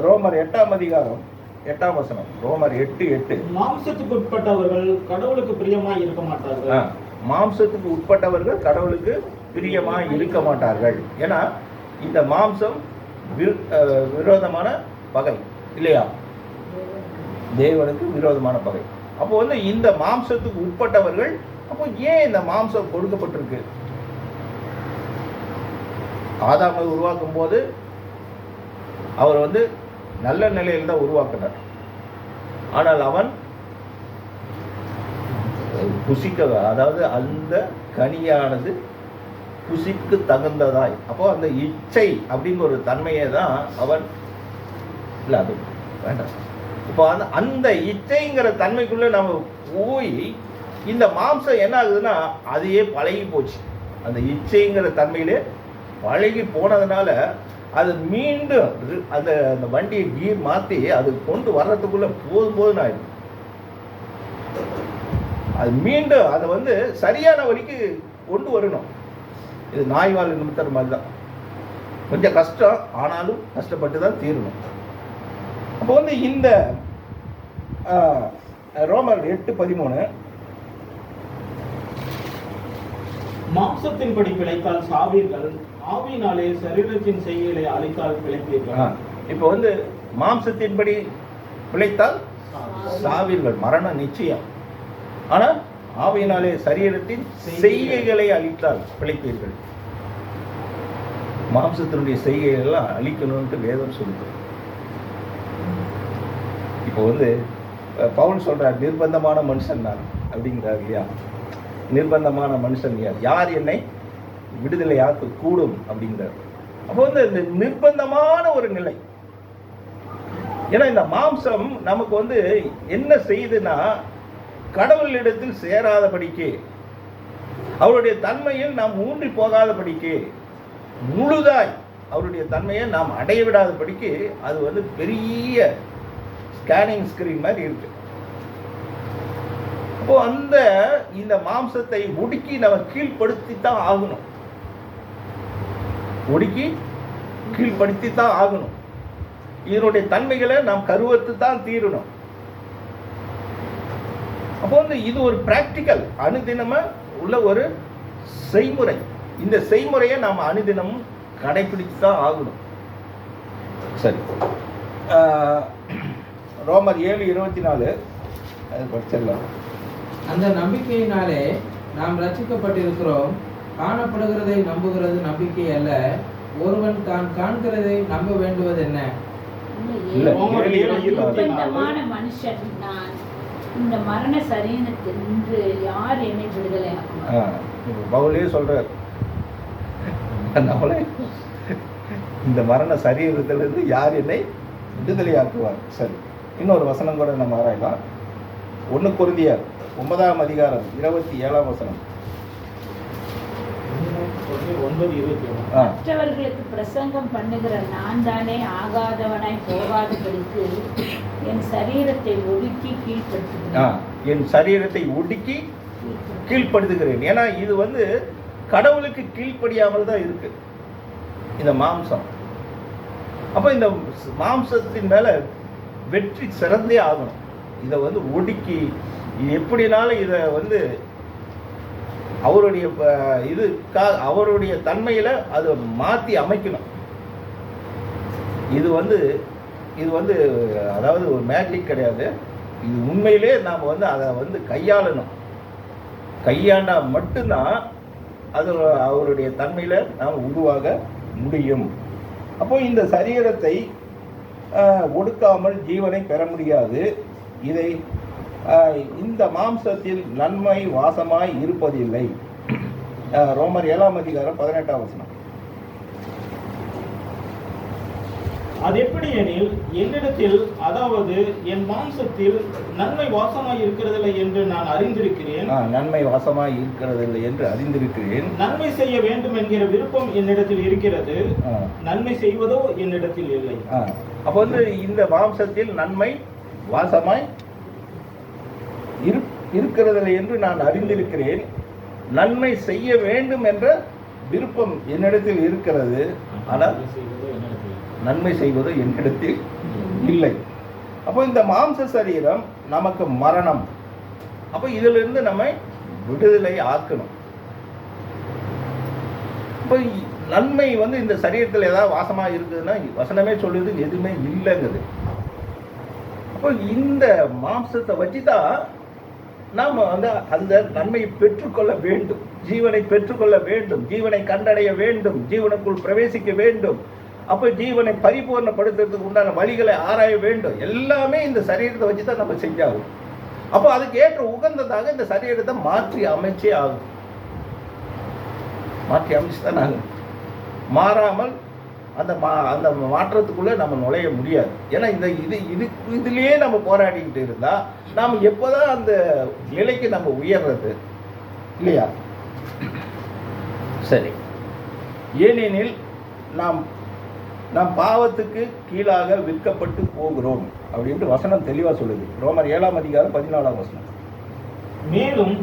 Speaker 1: ரோமர் 8ஆம் அதிகாரம் 8ஆம் வசனம். ரோமர் 8:8.
Speaker 2: மாம்சத்துக்கு உட்பட்டவர்கள் கடவுளுக்கு பிரியமாய் இருக்க மாட்டார்கள்.
Speaker 1: மாம்சத்துக்கு உட்பட்டவர்கள் கடவுளுக்கு பிரியமாய் இருக்க மாட்டார்கள். ஏன்னா இந்த மாம்சம் விரோதமான பகை இல்லையா? தேவனுக்கு விரோதமான பகை. அப்போ இந்த மாம்சத்துக்கு உட்பட்டவர்கள், அப்போ ஏன் இந்த மாம்சம் கொடுக்கப்பட்டிருக்கு? ஆதாமை உருவாக்கும் போது அவர் நல்ல நிலையில் தான் உருவாக்கினார். ஆனால் அவன் புசிக்க, அதாவது அந்த கனியானது புசிக்கு தகுந்ததாய், அப்போ அந்த இச்சை அப்படிங்கிற ஒரு தன்மையை தான் அவன் இல்லை, அது வேண்டாம். இப்போ அந்த இச்சைங்கிற தன்மைக்குள்ளே நம்ம போய் இந்த மாம்சம் என்ன ஆகுதுன்னா அதையே பழகி போச்சு. அந்த இச்சைங்கிற தன்மையிலே பழகி போனதுனால அது மீண்டும் அந்த வண்டியை கீர் மாற்றி அது கொண்டு வர்றதுக்குள்ளே போதும் ஆயிடும். அது மீண்டும் அதை சரியான வழிக்கு கொண்டு வரணும். இது நாய்வால் நிமித்தர் மாதிரி தான். கொஞ்சம் கஷ்டம், ஆனாலும் கஷ்டப்பட்டு தான் தீரணும். அப்போ இந்த ரோமர் 8:13.
Speaker 2: மாம்சத்தின்படி பிழைத்தால் சாவீர்கள், ஆவியினாலே சரீரத்தின் செய்கைகளை அழித்தால் பிழைப்பீர்கள்.
Speaker 1: இப்போ மாம்சத்தின்படி பிழைத்தால் சாவீர்கள், மரணம் நிச்சயம். ஆனால் ஆவியினாலே சரீரத்தின் செய்கைகளை அழித்தால் பிழைப்பீர்கள். மாம்சத்தினுடைய செய்கைகள்லாம் அழிக்கணும்னு வேதம் சொல்லுது. இப்போ பவுல் சொல்றார், நிர்பந்தமான மனுஷன் நான் அப்படிங்கிறார் இல்லையா? நிர்பந்தமான மனுஷன் யார் என்னை விடுதலையாக்க கூடும் அப்படிங்கிறார். அப்போ இந்த நிர்பந்தமான ஒரு நிலை. ஏன்னா இந்த மாம்சம் நமக்கு என்ன செய்யுதுன்னா, கடவுளிடத்தில் சேராதபடிக்கு, அவருடைய தன்மையில் நாம் ஊன்றி போகாதபடிக்கு, முழுதாய் அவருடைய தன்மையை நாம் அடைய விடாதபடிக்கு அது பெரிய ஸ்கேனிங் ஸ்கிரீன் மாதிரி இருக்கு. அப்போ இந்த மாம்சத்தை ஒடுக்கி நம்ம கீழ்ப்படுத்தி தான் ஆகணும். ஒடுக்கி கீழ்ப்படுத்தி தான் ஆகணும். இதனுடைய தன்மைகளை நாம் கருவத்து தான் தீரணும். அப்போ இது ஒரு பிராக்டிக்கல், அனுதினமா உள்ள ஒரு செய்முறை. இந்த செய்முறையை நாம் அனுதினமும் கடைபிடித்து தான் ஆகணும். சரி, ரோமர் 7:24 அது படிச்சிடலாம்.
Speaker 3: அந்த நம்பிக்கையினாலே நாம் ரட்சிக்கப்பட்டிருக்கிறோம். காணப்படுகிறதை நம்புகிறது நம்பிக்கை அல்ல, ஒருவன் தான் காண்கிறதை நம்ப வேண்டுவது என்ன?
Speaker 1: இல்ல,
Speaker 4: நிர்பந்தமான மனுஷன் நான், இந்த மரண சரீரத்தில் நின்று யார் என்னை விடுதலை ஆக்கும்?
Speaker 1: பவுலே சொல்றார், நம்மளே இந்த மரண சரீரத்திலிருந்து யார் என்னை விடுதலை ஆக்குவார். சரி, இன்னொரு வசனம் கூட நம்ம ஆராயலாம். 1 கொரிந்தியர் 9:27
Speaker 4: மற்றவர்களுக்கு பிரசங்கம் பண்ணுகிற நான் தானே ஆகாதவனாய் போகாதபடிக்கு என் சரீரத்தை ஒடுக்கி கீழ்ப்படுத்துகிறேன்.
Speaker 1: என் சரீரத்தை ஒடுக்கி கீழ்ப்படுத்துகிறேன். ஏன்னா இது கடவுளுக்கு கீழ்ப்படியாமல் தான் இருக்கு இந்த மாம்சம். அப்போ இந்த மாம்சத்தின் மேல வெற்றி சிறந்தே ஆகணும். இதை ஒடுக்கி எப்படினாலும் இதை அவருடைய அவருடைய தன்மையில அதை மாற்றி அமைக்கணும். இது அதாவது ஒரு மேஜிக் கிடையாது. இது உண்மையிலே நாம் அதை கையாளணும். கையாண்டா மட்டும்தான் அது அவருடைய தன்மையில நாம் உருவாக முடியும். அப்போ இந்த சரீரத்தை ஒடுக்காமல் ஜீவனை பெற முடியாது. இந்த மாம்சத்தில் நன்மை வாசமாய் இருப்பதில்லை. ரோமர் 7:18
Speaker 2: அது எப்படி எனில், என்னிடத்தில், அதாவது என் மாம்சத்தில் நன்மை வாசமாய் இருக்கிறதில்லை என்று நான் அறிந்திருக்கிறேன்.
Speaker 1: நன்மை வாசமாய் இருக்கிறதில்லை என்று அறிந்திருக்கிறேன்.
Speaker 2: நன்மை செய்ய வேண்டும் என்கிற விருப்பம் என்னிடத்தில் இருக்கிறது, நன்மை செய்வதோ என்னிடத்தில் இல்லை.
Speaker 1: அப்போ இந்த மாம்சத்தில் நன்மை வாசமாய் இருக்கிறதில்லை என்று நான் அறிந்திருக்கிறேன். நன்மை செய்ய வேண்டும் என்ற விருப்பம் என்னிடத்தில் இருக்கிறது, ஆனால் நன்மை செய்வது என்னிடத்தில் இல்லை. அப்போ இந்த மாம்ச சரீரம் நமக்கு மரணம். அப்போ இதிலிருந்து நம்மை விடுதலை ஆக்கணும். இப்போ நன்மை இந்த சரீரத்தில் ஏதாவது வாசமாக இருக்குதுன்னா வசனமே சொல்லுது எதுவுமே இல்லைங்குது. அப்போ இந்த மாம்சத்தை வச்சு தான் நாம் அந்த நன்மையை பெற்றுக்கொள்ள வேண்டும், ஜீவனை பெற்றுக்கொள்ள வேண்டும், ஜீவனை கண்டடைய வேண்டும், ஜீவனுக்குள் பிரவேசிக்க வேண்டும். அப்போ ஜீவனை பரிபூர்ணப்படுத்துறதுக்கு உண்டான வழிகளை ஆராய வேண்டும். எல்லாமே இந்த சரீரத்தை வச்சு தான் நம்ம செஞ்சாகும். அப்போ அதுக்கு ஏற்ற உகந்ததாக இந்த சரீரத்தை மாற்றி அமைச்சே ஆகும். மாற்றி அமைச்சு தான் ஆகும். மாறாமல் அந்த மாற்றத்துக்குள்ளே நம்ம நுழைய முடியாது. ஏன்னா இதுலேயே நம்ம போராடிக்கிட்டு இருந்தால் நாம் எப்போதான் அந்த நிலைக்கு நம்ம உயர்றது இல்லையா? சரி, ஏனெனில் நாம் பாவத்துக்கு கீழாக விற்கப்பட்டு போகிறோம் அப்படின்ட்டு வசனம் தெளிவாக சொல்லுது. ரோமர் 7:14.
Speaker 2: மேலும்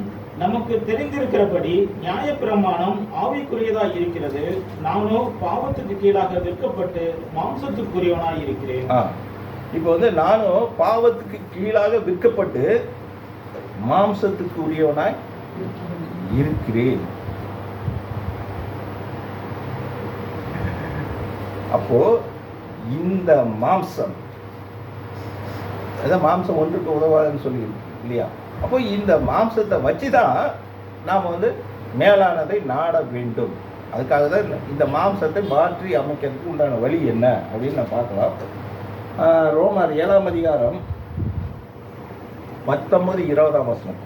Speaker 2: நமக்கு தெரிந்திருக்கிறபடி நியாயப்பிரமாணம் ஆவிக்குரியதாய் இருக்கிறது, நானோ பாவத்துக்கு கீழாக விற்கப்பட்டு மாம்சத்துக்குரியவனாய் இருக்கிறேன்.
Speaker 1: இப்போ நானும் பாவத்துக்கு கீழாக விற்கப்பட்டு மாம்சத்துக்கு உரியவனாய் இருக்கிறேன். அப்போ இந்த மாம்சம் மாம்சம் ஒன்றுக்கு உதவாதுன்னு சொல்லி இல்லையா? அப்போ இந்த மாம்சத்தை வச்சு தான் நாம் மேலானதை நாட வேண்டும். அதுக்காக தான் இந்த மாம்சத்தை மாற்றி அமைக்கிறதுக்கு உண்டான வழி என்ன அப்படின்னு நான் பார்க்கலாம். ரோமர் 7:19-20.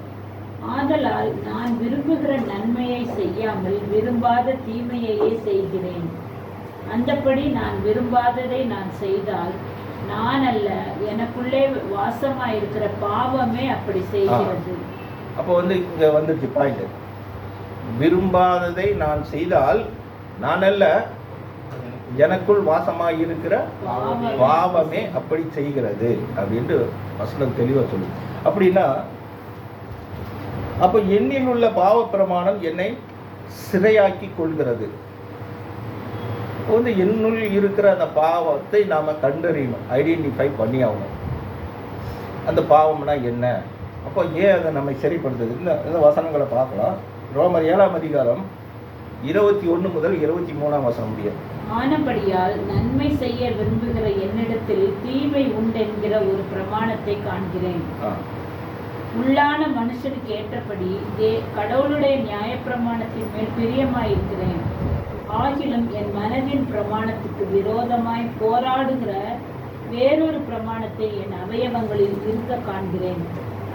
Speaker 4: ஆதலால் நான் விரும்புகிற நன்மையை செய்யாமல் விரும்பாத தீமையையே செய்கிறேன். அந்தப்படி நான் விரும்பாததை நான் செய்தால் நான் அல்ல, எனக்குள்ளே வாசமாயிருக்கிற பாவமே அப்படி செய்கிறது.
Speaker 1: அப்போ இங்க வந்துச்சு பாயிண்ட். விரும்பாததை நான் செய்தால் நான் அல்ல, எனக்குள் வாசமாயிருக்கிற பாவமே அப்படி செய்கிறது அப்படின்னு வசனம் தெளிவாக சொல்லுது. அப்படின்னா அப்போ என்னில் உள்ள பாவ பிரமாணம் என்னை சிறையாக்கி கொள்கிறது. வந்து என்னுள் இருக்கிற அந்த பாவத்தை நாம கண்டறியணும், ஐடென்டிஃபை பண்ணி ஆகணும். அந்த பாவம்னா என்ன, அப்போ ஏன் அதை நம்மை சரிப்படுத்துது? இந்த வசனங்களை பார்க்கலாம். ரோமர் 7ஆம் அதிகாரம் 21 முதல் 23ஆம் வசனம் முடியும்.
Speaker 4: ஆனபடியால் நன்மை செய்ய விரும்புகிற என்னிடத்தில் தீமை உண்டென்கிற ஒரு பிரமாணத்தை காண்கிறேன். உள்ளான மனுஷனுக்கு ஏற்றபடி கடவுளுடைய நியாயப்பிரமாணத்தின் மேல் பிரியமாயிருக்கிறேன். ஆகிலும் என் மனதின் பிரமாணத்துக்கு விரோதமாய் போராடுகிற வேறொரு பிரமாணத்தை என் அவயவங்களில் இருக்க காண்கிறேன்.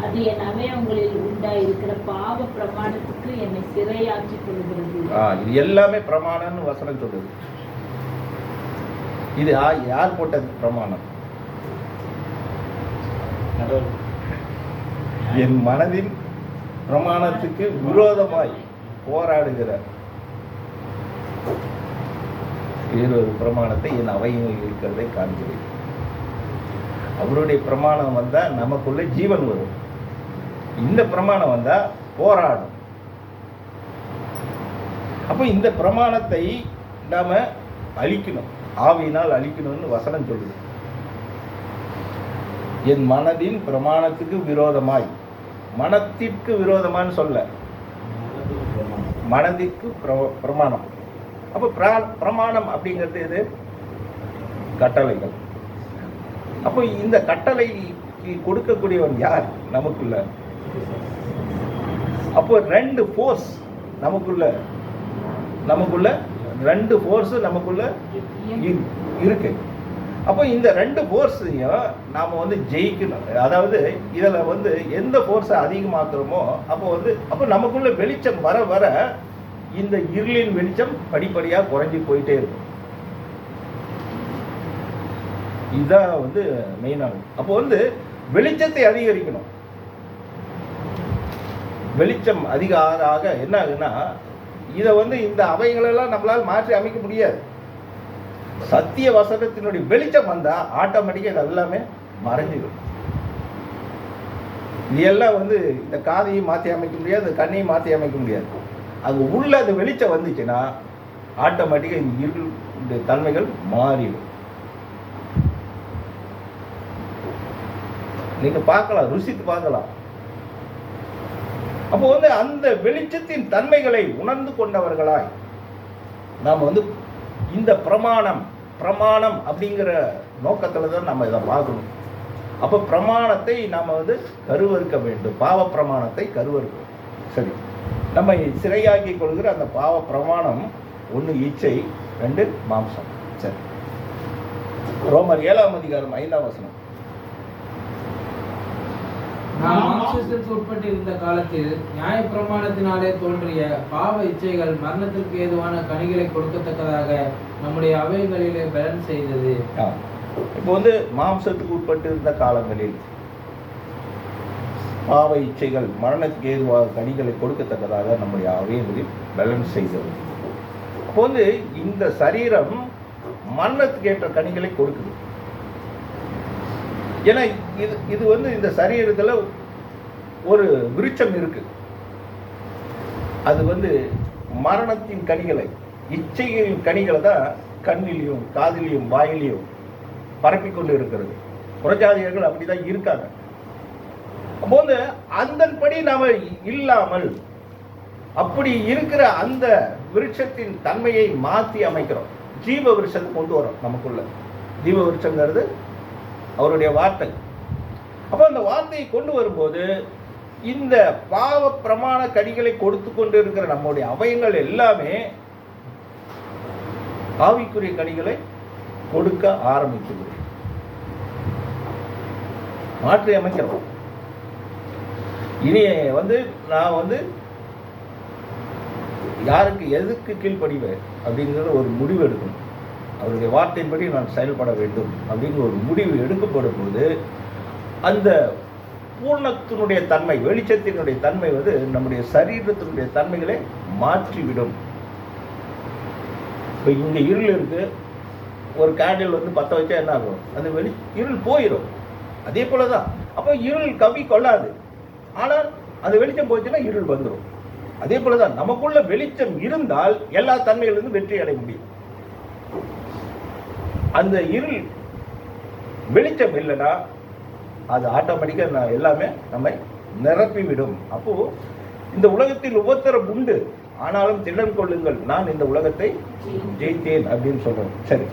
Speaker 4: அது என் அவயவங்களில் உண்டாயிருக்கிற பாவ பிரமாணத்துக்கு என்னை சிறையாக்கி கொள்கிறது.
Speaker 1: இது எல்லாமே பிரமாணம்னு வசனம் சொல்லுது. இது யார் போட்டது பிரமாணம்? என் மனதின் பிரமாணத்துக்கு விரோதமாய் போராடுகிற வேறொரு பிரமாணத்தை என் அவையில் இருக்கிறதை காண்கிறேன். அவருடைய பிரமாணம் வந்தா நமக்குள்ள ஜீவன் வரும். இந்த பிரமாணம் வந்தா போராடும். அப்போ இந்த பிரமாணத்தை நாம அழிக்கணும், ஆவியினால் அழிக்கணும்னு வசனம் சொல்லுது. என் மனதின் பிரமாணத்துக்கு விரோதமாய், மனத்திற்கு விரோதமான்னு சொல்ல, மனதிற்கு பிரமாணம். அப்போ பிரமாணம் அப்படிங்கிறது எது? கட்டளைகள். அப்போ இந்த கட்டளை கொடுக்கக்கூடியவன் யார்? நமக்குள்ள. அப்போ ரெண்டு ஃபோர்ஸ் நமக்குள்ள ரெண்டு ஃபோர்ஸ் நமக்குள்ள இருக்கு. அப்போ இந்த ரெண்டு ஃபோர்ஸையும் நாம வந்து ஜெயிக்கணும். அதாவது இதுல வந்து எந்த ஃபோர்ஸை அதிகமாக்குறோமோ அப்போ நமக்குள்ள வெளிச்சம் வர வர இந்த இருளின் வெளிச்சம் படிப்படியா குறைஞ்சி போயிட்டே இருக்கும். இதுதான் வந்து மெயினானது. அப்போ வந்து வெளிச்சத்தை அதிகரிக்கணும். வெளிச்சம் அதிக ஆக என்ன ஆகுன்னா, இதை வந்து இந்த அவைகளெல்லாம் நம்மளால் மாற்றி அமைக்க முடியாது. சத்திய வசனத்தினுடைய வெளிச்சம் வந்தா ஆட்டோமேட்டிக்கா இது எல்லாமே மறைஞ்சிடும். இது எல்லாம் வந்து இந்த காதையும் மாற்றி அமைக்க முடியாது, இந்த கண்ணையும் மாற்றி அமைக்க முடியாது. அங்கே உள்ள அந்த வெளிச்சம் வந்துச்சுன்னா ஆட்டோமேட்டிக்காக இந்த இருளுடைய தன்மைகள் மாறிடும். நீங்க பார்க்கலாம், ருசித்து பார்க்கலாம். அப்போ வந்து அந்த வெளிச்சத்தின் தன்மைகளை உணர்ந்து கொண்டவர்களாய் நாம் வந்து இந்த பிரமாணம் அப்படிங்கிற நோக்கத்துல தான் நம்ம இதை பார்க்கணும். அப்போ பிரமாணத்தை நாம வந்து கருவறுக்க வேண்டும். பாவ பிரமாணத்தை கருவறுக்கணும். சரி, நம்ம சிறையாக்கி கொள்கிற அந்த பாவ பிரமாணம் 1 இச்சை, 2 மாம்சம். சரி, ரோமர் 7ஆம் அதிகாரம் 5ஆம் வசனம்.
Speaker 3: நாம் மாம்சத்திற்கு உட்பட்டு இருந்த காலத்தில் நியாய பிரமாணத்தினாலே தோன்றிய பாவ இச்சைகள் மரணத்திற்கு ஏதுவான கனிகளை கொடுக்கத்தக்கதாக நம்முடைய அவைகளிலே பலன் செய்தது.
Speaker 1: இப்போ வந்து மாம்சத்துக்கு உட்பட்டு இருந்த காலங்களில் பாவ இச்சைகள் மரணத்துக்கு ஏதுவாக கனிகளை கொடுக்கத்தக்கதாக நம்முடைய அவைகளில் பலன் செய்தது. அப்போ வந்து இந்த சரீரம் மரணத்துக்கு ஏற்ற கனிகளை கொடுக்குது. ஏன்னா இது வந்து இந்த சரீரத்தில் ஒரு விருட்சம் இருக்கு. அது வந்து மரணத்தின் கனிகளை, இச்சைகளின் கனிகளை தான் கண்ணிலையும் காதிலையும் வாயிலையும் பரப்பிக்கொண்டு இருக்கிறது. புறஜாதியர்கள் அப்படிதான் இருக்காங்க. அப்போ வந்து அதன்படி நாம இல்லாமல் அப்படி இருக்கிற அந்த விருட்சத்தின் தன்மையை மாற்றி அமைக்கிறோம். ஜீவ விருட்சத்தை கொண்டு வரோம் நமக்குள்ள. ஜீவ விருட்சங்கிறது அவருடைய வார்த்தை. அப்போ அந்த வார்த்தையை கொண்டு வரும்போது இந்த பாவ பிரமாண கனிகளை கொடுத்து கொண்டு இருக்கிற நம்முடைய அவயங்கள் எல்லாமே ஆவிக்குரிய கனிகளை கொடுக்க ஆரம்பிக்கிறது. மாற்றி அமைக்கிறோம். இனி வந்து நான் வந்து யாருக்கு எதுக்கு கீழ்ப்படிவேன் அப்படிங்கிற ஒரு முடிவு எடுக்கணும். அவருடைய வார்த்தையின்படி நான் செயல்பட வேண்டும் அப்படிங்கிற ஒரு முடிவு எடுக்கப்படும் போது அந்த பூர்ணத்தினுடைய தன்மை, வெளிச்சத்தினுடைய தன்மை வந்து நம்முடைய சரீரத்தினுடைய தன்மைகளை மாற்றிவிடும். இப்போ இங்கே இருள் இருக்கு, ஒரு கேண்டில் வந்து பற்ற வச்சா என்ன ஆகும்? அந்த இருள் போயிடும். அதே போல தான். அப்போ இருள் கவி கொள்ளாது. ஆனால் அந்த வெளிச்சம் போச்சுன்னா இருள் வந்துடும். அதே போலதான் நமக்குள்ள வெளிச்சம் இருந்தால் எல்லா தன்மையிலிருந்து வெற்றி அடைய முடியும். அந்த இருள் வெளிச்சம் இல்லைன்னா அது ஆட்டோமேட்டிக்கா எல்லாமே நம்மை நிரப்பிவிடும். அப்போ இந்த உலகத்தில் உபத்திரம் உண்டு, ஆனாலும் திடன் கொள்ளுங்கள், நான் இந்த உலகத்தை ஜெயித்தேன் அப்படின்னு சொல்றேன். சரி,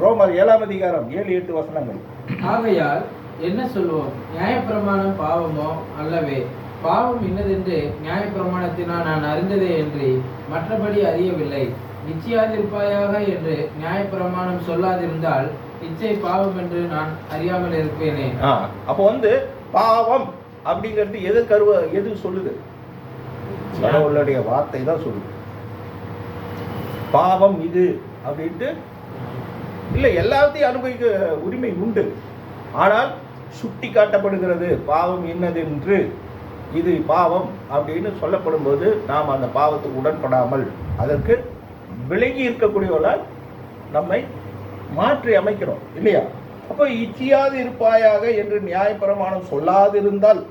Speaker 1: ரோமர் 7ஆம் அதிகாரம் 7-8 வசனங்கள்.
Speaker 3: ஆகையால் என்ன சொல்வோம்? நியாயப்பிரமாணம் பாவமோ? அல்லவே. பாவம் இன்னதென்று நியாயப்பிரமாணத்தினால் நான் அறிந்ததே என்று மற்றபடி அறியவில்லை. நிச்சயாதிருப்பாயாக என்று நியாயப்பிரமாணம் சொல்லாதிருந்தால் இச்சை பாவம் என்று நான் அறியாமல் இருப்பேனே.
Speaker 1: அப்போ பாவம் அப்படிங்கிறது எது சொல்லுது? கடவுளுடைய வார்த்தை தான் சொல்லுது. பாவம் இது அப்படின்ட்டு இல்லை, எல்லாத்தையும் அனுபவிக்க உரிமை உண்டு. ஆனால் சுட்டி காட்டப்படுகிறது பாவம் என்னதென்று. இது பாவம் அப்படின்னு சொல்லப்படும் போது நாம் அந்த பாவத்துக்கு உடன்படாமல் அதற்கு விலகி இருக்கக்கூடியவர்களால் நம்மை மாற்றி அமைக்கிறோம் இல்லையா? அப்போ இச்சையாது இருப்பாயாக என்று நியாயப்பிரமாணம் சொல்லாதிருந்தால்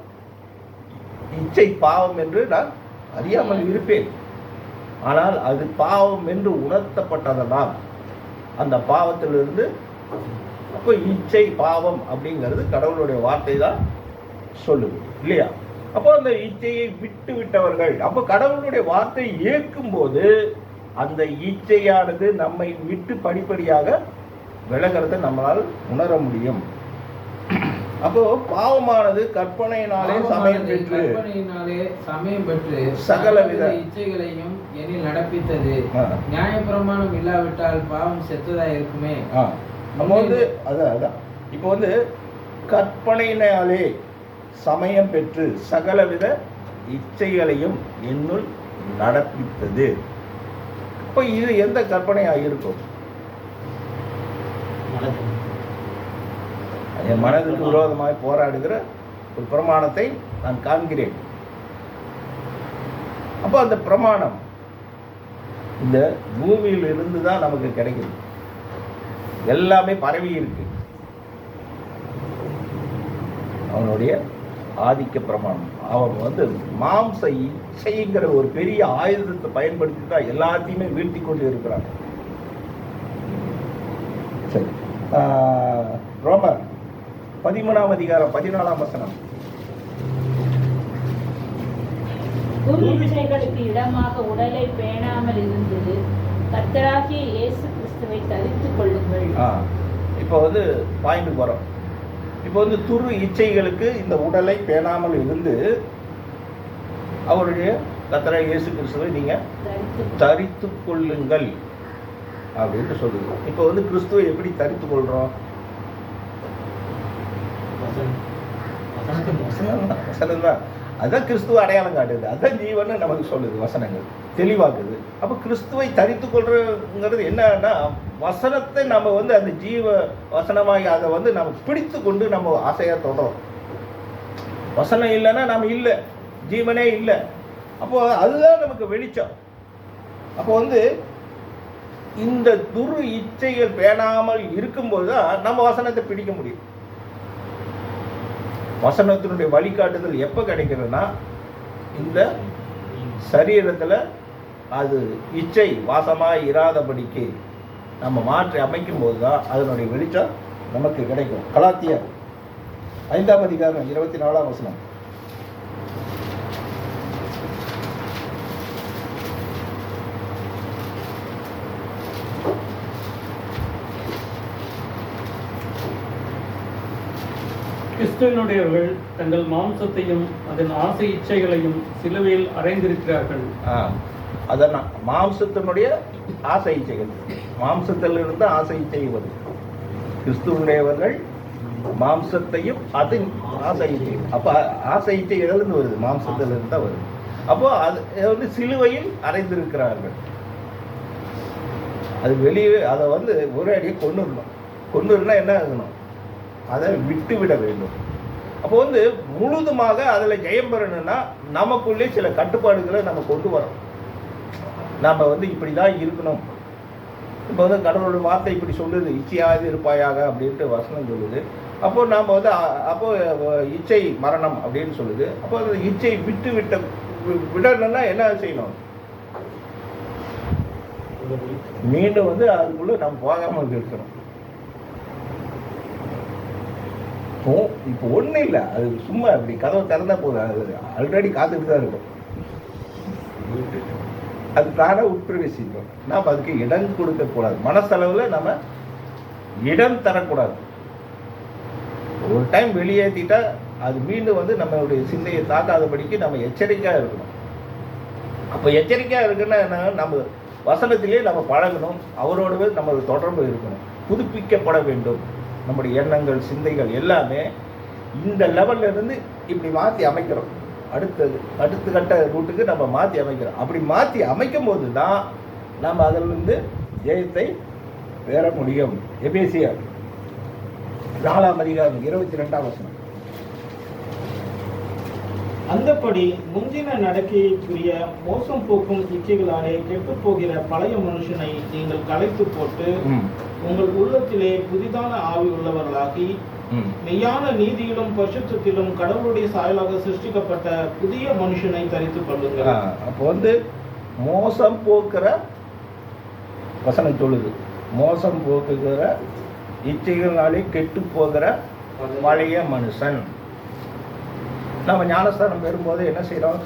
Speaker 1: இச்சை பாவம் என்று நான் அறியாமல் இருப்பேன். ஆனால் அது பாவம் என்று உணர்த்தப்பட்டதனால் அந்த பாவத்திலிருந்து, அப்போ இச்சை பாவம் அப்படிங்கிறது கடவுளுடைய வார்த்தை தான் சொல்லுது இல்லையா? அப்போ அந்த இச்சையை விட்டு விட்டவர்கள், அப்போ கடவுளுடைய வார்த்தை ஏற்கும் போது அந்த இச்சையானது நம்மை விட்டு படிப்படியாக விலகிறத நம்மளால் உணர முடியும். அப்போ பாவமானது கற்பனையினாலே சமயம் பெற்று சகலவித
Speaker 3: இச்சைகளையும் எனில் நடப்பித்தது. நியாயப்பிரமாணம் இல்லாவிட்டால் பாவம் செத்ததா இருக்குமே.
Speaker 1: நம்ம அதான் இப்போ கற்பனையினாலே சமயம் பெற்று சகலவித இச்சைகளையும் என்னுள் நடப்பித்தது. அப்போ இது எந்த கற்பனையாக இருக்கும்? என் மனதுக்கு விரோதமாக போராடுகிற ஒரு பிரமாணத்தை நான் காண்கிறேன். அப்போ அந்த பிரமாணம் இந்த பூமியில் இருந்து தான் நமக்கு கிடைக்குது. எல்லாமே பரவி இருக்கு. அவனுடைய ஆதிக்க பிரமாணம். அவன் மாம்ச இச்சைங்கிற ஒரு பெரிய ஆயுதத்தை பயன்படுத்தி தான் எல்லாத்தையுமே வீழ்த்தி கொண்டு இருக்கிறான். சரி, ரோமர் 13ஆம் அதிகாரம் 14ஆம் வசனம்.
Speaker 4: துர்ச்செயல்களுக்கு இடமாக உடலை பேணாமல் இருந்தது கர்த்தராகிய இயேசு கிறிஸ்துவை தரித்துக் கொள்ளுங்கள்.
Speaker 1: இப்போ பாயிண்ட் வரோம். இப்போ துரு இச்சைகளுக்கு இந்த உடலை பேணாமல் இருந்து அவருடைய கர்த்தராகிய இயேசு கிறிஸ்துவை நீங்க தரித்து கொள்ளுங்கள் அப்படின்னு சொல்லுங்க. இப்போ கிறிஸ்துவை எப்படி தரித்து கொள்றோம்? வசனம் தான். அதான் கிறிஸ்துவ அடையாளம் காட்டுது. அதான் ஜீவன் நமக்கு சொல்லுது, வசனங்கள் தெளிவாக்குது. அப்போ கிறிஸ்துவை தரித்து கொள்றங்கிறது என்னன்னா, வசனத்தை நம்ம அந்த ஜீவ வசனமாகி அதை நம்ம பிடித்து கொண்டு நம்ம ஆசையா தொடரும். வசனம் இல்லைன்னா நம்ம இல்லை, ஜீவனே இல்லை. அப்போ அதுதான் நமக்கு வெளிச்சம். அப்போ இந்த துரு இச்சைகள் பேணாமல் இருக்கும்போது தான் நம்ம வசனத்தை பிடிக்க முடியும். வசனத்தினுடைய வழிகாட்டுதல் எப்போ கிடைக்கிறதுனா, இந்த சரீரத்தில் அது இச்சை வாசமாக இராதபடிக்கு நம்ம மாற்றி அமைக்கும் போது தான் அதனுடைய வெளிச்சம் நமக்கு கிடைக்கும். கலாத்தியர் 5ஆம் அதிகாரம் 24ஆம் வசனம்.
Speaker 5: கிறிஸ்துவினுடையவர்கள் தங்கள் மாம்சத்தையும் அதன் ஆசை இச்சைகளையும் சிலுவையில் அறைந்திருக்கிறார்கள்.
Speaker 1: அதனால் மாம்சத்தினுடைய ஆசை இச்சைகள், மாம்சத்திலிருந்து ஆசை இச்சை வருது. கிறிஸ்துவனுடையவர்கள் மாம்சத்தையும் அதன் ஆசை இச்சை, அப்போ ஆசை இச்சை எழுந்து வருது, மாம்சத்திலிருந்து தான் வருது. அப்போ அது சிலுவையில் அறைந்திருக்கிறார்கள். அது வெளியே அதை ஒரே அடியே கொண்டுனா என்ன ஆகணும்? அதை விட்டு விட வேண்டும். அப்போ முழுதுமாக அதில் ஜெயம் பெறணும்னா நமக்குள்ளே சில கட்டுப்பாடுகளை நம்ம கொண்டு வரோம். நம்ம இப்படி தான் இருக்கணும். இப்போ கடவுளோட வார்த்தை இப்படி சொல்லுது, இச்சையாக இருப்பாயாக அப்படின்ட்டு வசனம் சொல்லுது. அப்போ நாம் வந்து அப்போ இச்சை மரணம் அப்படின்னு சொல்லுது. அப்போ அந்த இச்சை விடணும்னா என்ன செய்யணும்? மீண்டும் வந்து அதுக்குள்ள நம்ம போகாமல் இருக்கணும். இப்போ ஒன்றும் இல்லை, அது சும்மா அப்படி கதவை திறந்தா போதும், அது ஆல்ரெடி காத்துட்டு தான் இருக்கும். அது தானே உட்பிரவேசிக்கும். நாம் அதுக்கு இடம் கொடுக்கக்கூடாது. மனசளவில் நம்ம இடம் தரக்கூடாது. ஒரு டைம் வெளியேற்றிட்டா அது மீண்டும் வந்து நம்மளுடைய சிந்தையை தாக்காதபடிக்கு நம்ம எச்சரிக்கையாக இருக்கணும். அப்போ எச்சரிக்கையாக இருக்குன்னா என்ன? நம்ம வசனத்திலே நம்ம பழகணும், அவரோடவே நம்ம தொடர்பு இருக்கணும். புதுப்பிக்கப்பட வேண்டும் நம்முடைய எண்ணங்கள், சிந்தைகள் எல்லாமே. இந்த லெவல்ல இருந்து இப்படி மாற்றி அமைக்கிறோம். அடுத்த கட்ட ரூட்டுக்கு நம்ம மாற்றி அமைக்கிறோம். அப்படி மாற்றி அமைக்கும் போது தான் நம்ம அதிலிருந்து ஜெயத்தை பெற முடியும். எபேசியர் 4:22.
Speaker 2: அந்தப்படி முந்தின நடக்கைக்குரிய மோசம் போக்கும் இச்சைகளாலே கெட்டு போகிற பழைய மனுஷனை நீங்கள் களைத்து போட்டு உங்கள் உள்ளத்திலே புதிதான ஆவி உள்ளவர்களாகி மெய்யான நீதியிலும் பரிசுத்தத்திலும் கடவுளுடைய சாயலாக சிருஷ்டிக்கப்பட்ட புதிய மனுஷனை தரித்துக் கொள்ளுங்கள்.
Speaker 1: அப்போ வந்து மோசம் போக்குற வசனம் சொல்லுது, மோசம் போக்குகிற இச்சைகளாலே கெட்டு போகிற பழைய மனுஷன். நம்ம ஞானஸ்தானம் பெறும்போது என்ன செய்கிறோம்?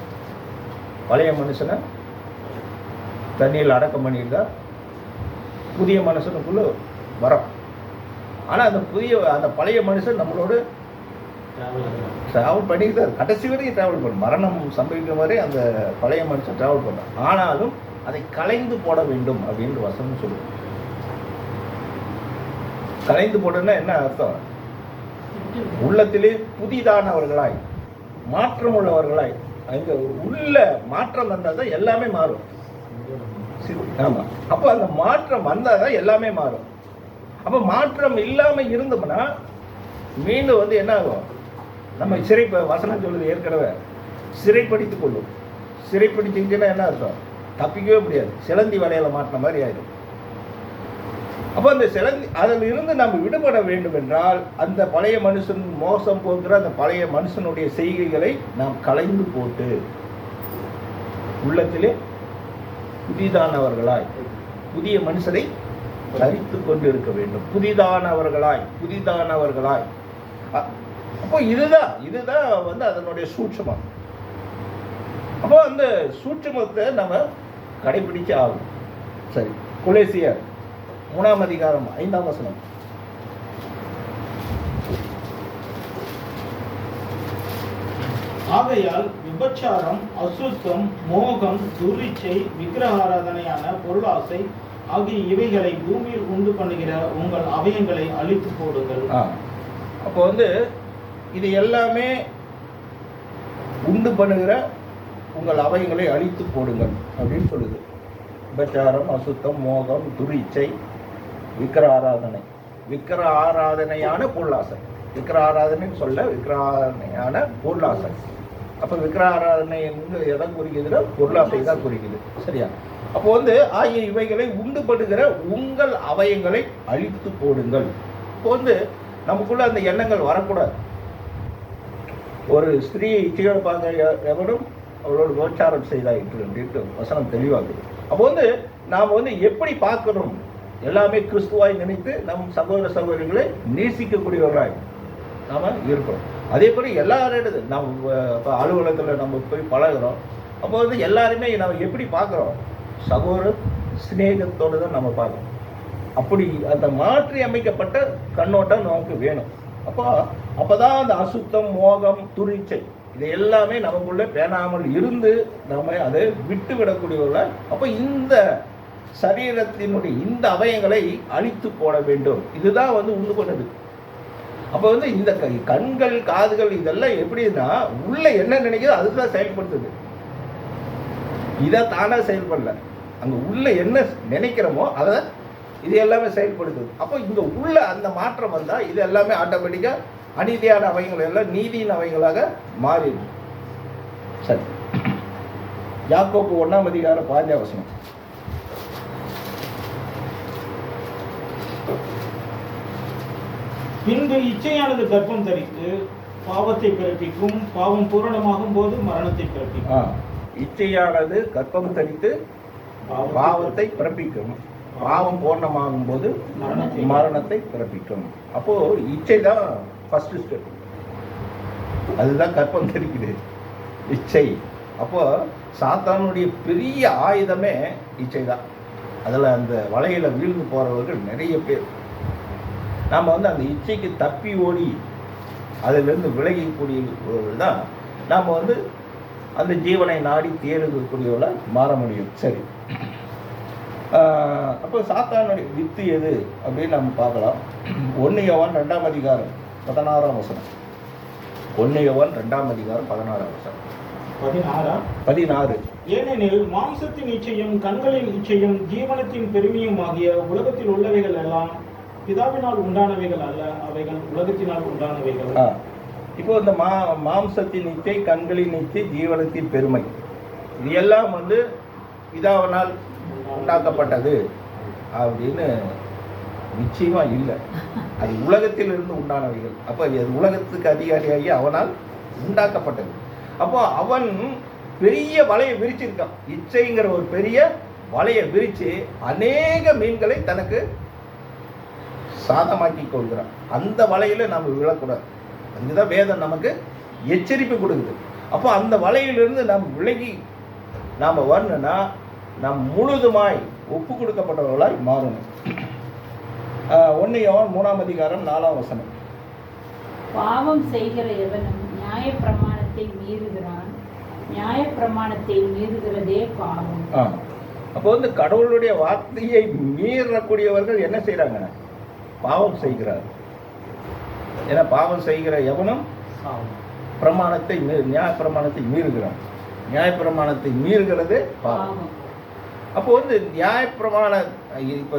Speaker 1: பழைய மனுஷனை தண்ணியில் அடக்கம் பண்ணிட்டு தான் புதிய மனுஷனுக்குள்ளே வரோம். ஆனால் அந்த பழைய மனுஷன் நம்மளோட ட்ராவல் பண்ணிட்டு தான் கடைசி வரைக்கும் ட்ராவல் பண்ணும். மரணம் சம்பவிக்கும் வரை அந்த பழைய மனுஷன் ட்ராவல் பண்ணும். ஆனாலும் அதை கலைந்து போட வேண்டும் அப்படின்னு வசனம் சொல்லுவோம். கலைந்து போடுன்னா என்ன அர்த்தம்? உள்ளத்திலே புதிதானவர்களாய், மாற்றம் உள்ளவர்களாய். அங்கே உள்ள மாற்றம் வந்தால் தான் எல்லாமே மாறும். ஆமாம், அப்போ அந்த மாற்றம் வந்தால் தான் எல்லாமே மாறும். அப்போ மாற்றம் இல்லாமல் இருந்தோம்னா மீண்டும் வந்து என்ன ஆகும்? நம்ம வசனம் சொல்லுது ஏற்கனவே, சிறைப்படுத்திக் கொள்ளும். சிறைப்படுத்திக்கிட்டேன்னா என்ன அர்த்தம்? தப்பிக்கவே முடியாது. சிலந்தி வலையில மாட்டின மாதிரி ஆயிடும். அப்போ அந்த அதில் இருந்து நம்ம விடுபட வேண்டும் என்றால் அந்த பழைய மனுஷன் மோசம் போக்குற அந்த பழைய மனுஷனுடைய செய்கைகளை நாம் கலைந்து போட்டு உள்ளத்திலே புதிதானவர்களாய் புதிய மனுஷனை தரித்து கொண்டு இருக்க வேண்டும். புதிதானவர்களாய். அப்போ இதுதான் வந்து அதனுடைய சூட்சுமம். அப்போ அந்த சூட்சுமத்தை நம்ம கடைபிடிச்சு ஆகும். சரி, கொலேசியர் 3:5.
Speaker 2: ஆகையால் விபச்சாரம், அசுத்தம், மோகம், துரிச்சை, விக்கிரக ஆராதனையான பொருளாசை ஆகிய இவைகளை பூமியில் உண்டு பண்ணுகிற உங்கள் அவயங்களை அழித்து போடுங்கள்.
Speaker 1: அப்போ வந்து இது எல்லாமே உண்டு பண்ணுகிற உங்கள் அவயங்களை அழித்து போடுங்கள் அப்படின்னு சொல்லுது. விபச்சாரம், அசுத்தம், மோகம், துரிச்சை, விக்கிரக ஆராதனை. விக்கிரக ஆராதனையான பொருளாசை. விக்கிரக ஆராதனைன்னு சொல்ல விக்கிரக ஆராதனையான பொருளாசை. அப்போ விக்கிரக ஆராதனை எதை குறிக்குதுன்னா பொருளாசை தான் குறிக்குது. சரியா? அப்போ வந்து ஆகிய இவைகளை உண்டு பண்ணுகிற உங்கள் அவயங்களை அழித்து போடுங்கள். இப்போ வந்து நமக்குள்ள அந்த எண்ணங்கள் வரக்கூடாது. ஒரு ஸ்திரீ இச்சையோடு பார்க்க எவனும் அவளோட விபச்சாரம் செய்தாயிற்று அப்படின்ட்டு வசனம் தெளிவாகுது. அப்போ வந்து நாம் வந்து எப்படி பார்க்கணும்? எல்லாமே கிறிஸ்துவாய் நினைத்து நம் சகோதர சகோதரிகளை நேசிக்கக்கூடியவர்களாய் நாம் இருக்கிறோம். அதே போல எல்லாரும் நம்ம இப்போ அலுவலகத்தில் நம்ம போய் பழகிறோம். அப்போ வந்து எல்லாருமே நம்ம எப்படி பார்க்குறோம்? சகோதர சிநேகத்தோடு தான் நம்ம பார்க்கணும். அப்படி அந்த மாற்றி அமைக்கப்பட்ட கண்ணோட்டம் நமக்கு வேணும். அப்போதான் அந்த அசுத்தம், மோகம், துரிச்சை இது எல்லாமே நமக்குள்ளே பேணாமல் இருந்து நம்ம அதை விட்டு விடக்கூடியவர்கள். அப்போ இந்த சரீரத்தினுடைய இந்த அவயங்களை அழித்து போட வேண்டும். இதுதான் வந்து உண்டு பண்ணுது. அப்போ வந்து இந்த கண்கள், காதுகள் இதெல்லாம் எப்படின்னா உள்ள என்ன நினைக்குதோ அதுதான் செயல்படுத்துது. இதை தானே செயல்படல, அங்கே உள்ள என்ன நினைக்கிறோமோ அதை இது எல்லாமே செயல்படுத்துது. அப்போ இங்கே உள்ள அந்த மாற்றம் வந்தால் இது எல்லாமே ஆட்டோமேட்டிக்காக அநீதியான அவயங்கள் எல்லாம் நீதியின் அவயங்களாக மாறிடும். சரி, யாக்கோப்பு 1:5.
Speaker 2: பின்பு இச்சையானது கர்ப்பம் தரித்து பாவத்தை பிறப்பிக்கும், பாவம் பூரணமாகும் போது மரணத்தை பிறப்பிக்கும்.
Speaker 1: இச்சையானது கர்ப்பம் தரித்து பாவத்தை பிறப்பிக்கும், பாவம் பூர்ணமாகும் போது மரணத்தை பிறப்பிக்கும். அப்போ இச்சை தான் ஃபர்ஸ்ட் ஸ்டெப். அதுதான் கர்ப்பம் தெரிக்குது, இச்சை. அப்போ சாத்தானுடைய பெரிய ஆயுதமே இச்சை தான். அதில் அந்த வலையில் வீழ்ந்து போகிறவர்கள் நிறைய பேர். நாம் வந்து அந்த இச்சைக்கு தப்பி ஓடி அதிலிருந்து விலகக்கூடியவர்கள் தான் நாம் வந்து அந்த ஜீவனை நாடி தேடக்கூடியவர்களாக மாற முடியும். சரி, அப்போ சாத்தானுடைய வித்து எது அப்படின்னு நம்ம பார்க்கலாம். 1 யோவான் 2ஆம் அதிகாரம் 16ஆம் வசனம். 1 யோவான் 2ஆம் அதிகாரம் 16ஆம் வசனம். 16.
Speaker 2: ஏனெனில் மாம்சத்தின் இச்சையும் கண்களின் இச்சையும் ஜீவனத்தின் பெருமையும் ஆகிய உலகத்தில் உள்ளவைகள் எல்லாம் பிதாவினால் உண்டானவைகள் அல்ல, அவைகள் உலகத்தினால் உண்டானவைகள்.
Speaker 1: இப்போ இந்த மாம்சத்தின் இச்சை, கண்களின் இச்சை, ஜீவனத்தின் பெருமை, இது எல்லாம் வந்து பிதாவினால் உண்டாக்கப்பட்டது அப்படின்னு நிச்சயமா இல்லை. அது உலகத்திலிருந்து உண்டானவைகள். அப்போ அது உலகத்துக்கு அதிகாரியாகி அவனால் உண்டாக்கப்பட்டது. அப்போ அவன் பெரிய வலையை விரிச்சிருக்கான். இச்சைங்கிற ஒரு பெரிய வலையை விரித்து அநேக மீன்களை தனக்கு சாதமாக்கி கொள்கிறான். அந்த வலையில் நம்ம விழக்கூடாது. அதுக்குதான் வேதம் நமக்கு எச்சரிப்பு கொடுக்குது. அப்போ அந்த வலையிலிருந்து நாம் விலகி நாம் வரணும்னா நாம் முழுதுமாய் ஒப்பு கொடுக்கப்பட்டவர்களாய் மாறணும். 1 யோவான் 3ஆம் அதிகாரம் 4ஆம் வசனம்.
Speaker 4: பாவம் செய்கிற எவனும் நியாயப்பிரமாணத்தை மீறுகிறான், நியாயப்பிரமாணத்தை மீறுகிறதே பாவம்.
Speaker 1: அப்போ வந்து கடவுளுடைய வார்த்தையை மீறக்கூடியவர்கள் என்ன செய்கிறாங்க? பாவம் செய்கிறார். ஏன்னா பாவம் செய்கிற எவனும் பிரமாணத்தை நியாயப்பிரமாணத்தை மீறுகிறான். நியாயப்பிரமாணத்தை மீறுகிறது பாவம். அப்போ வந்து நியாயப்பிரமாண இப்போ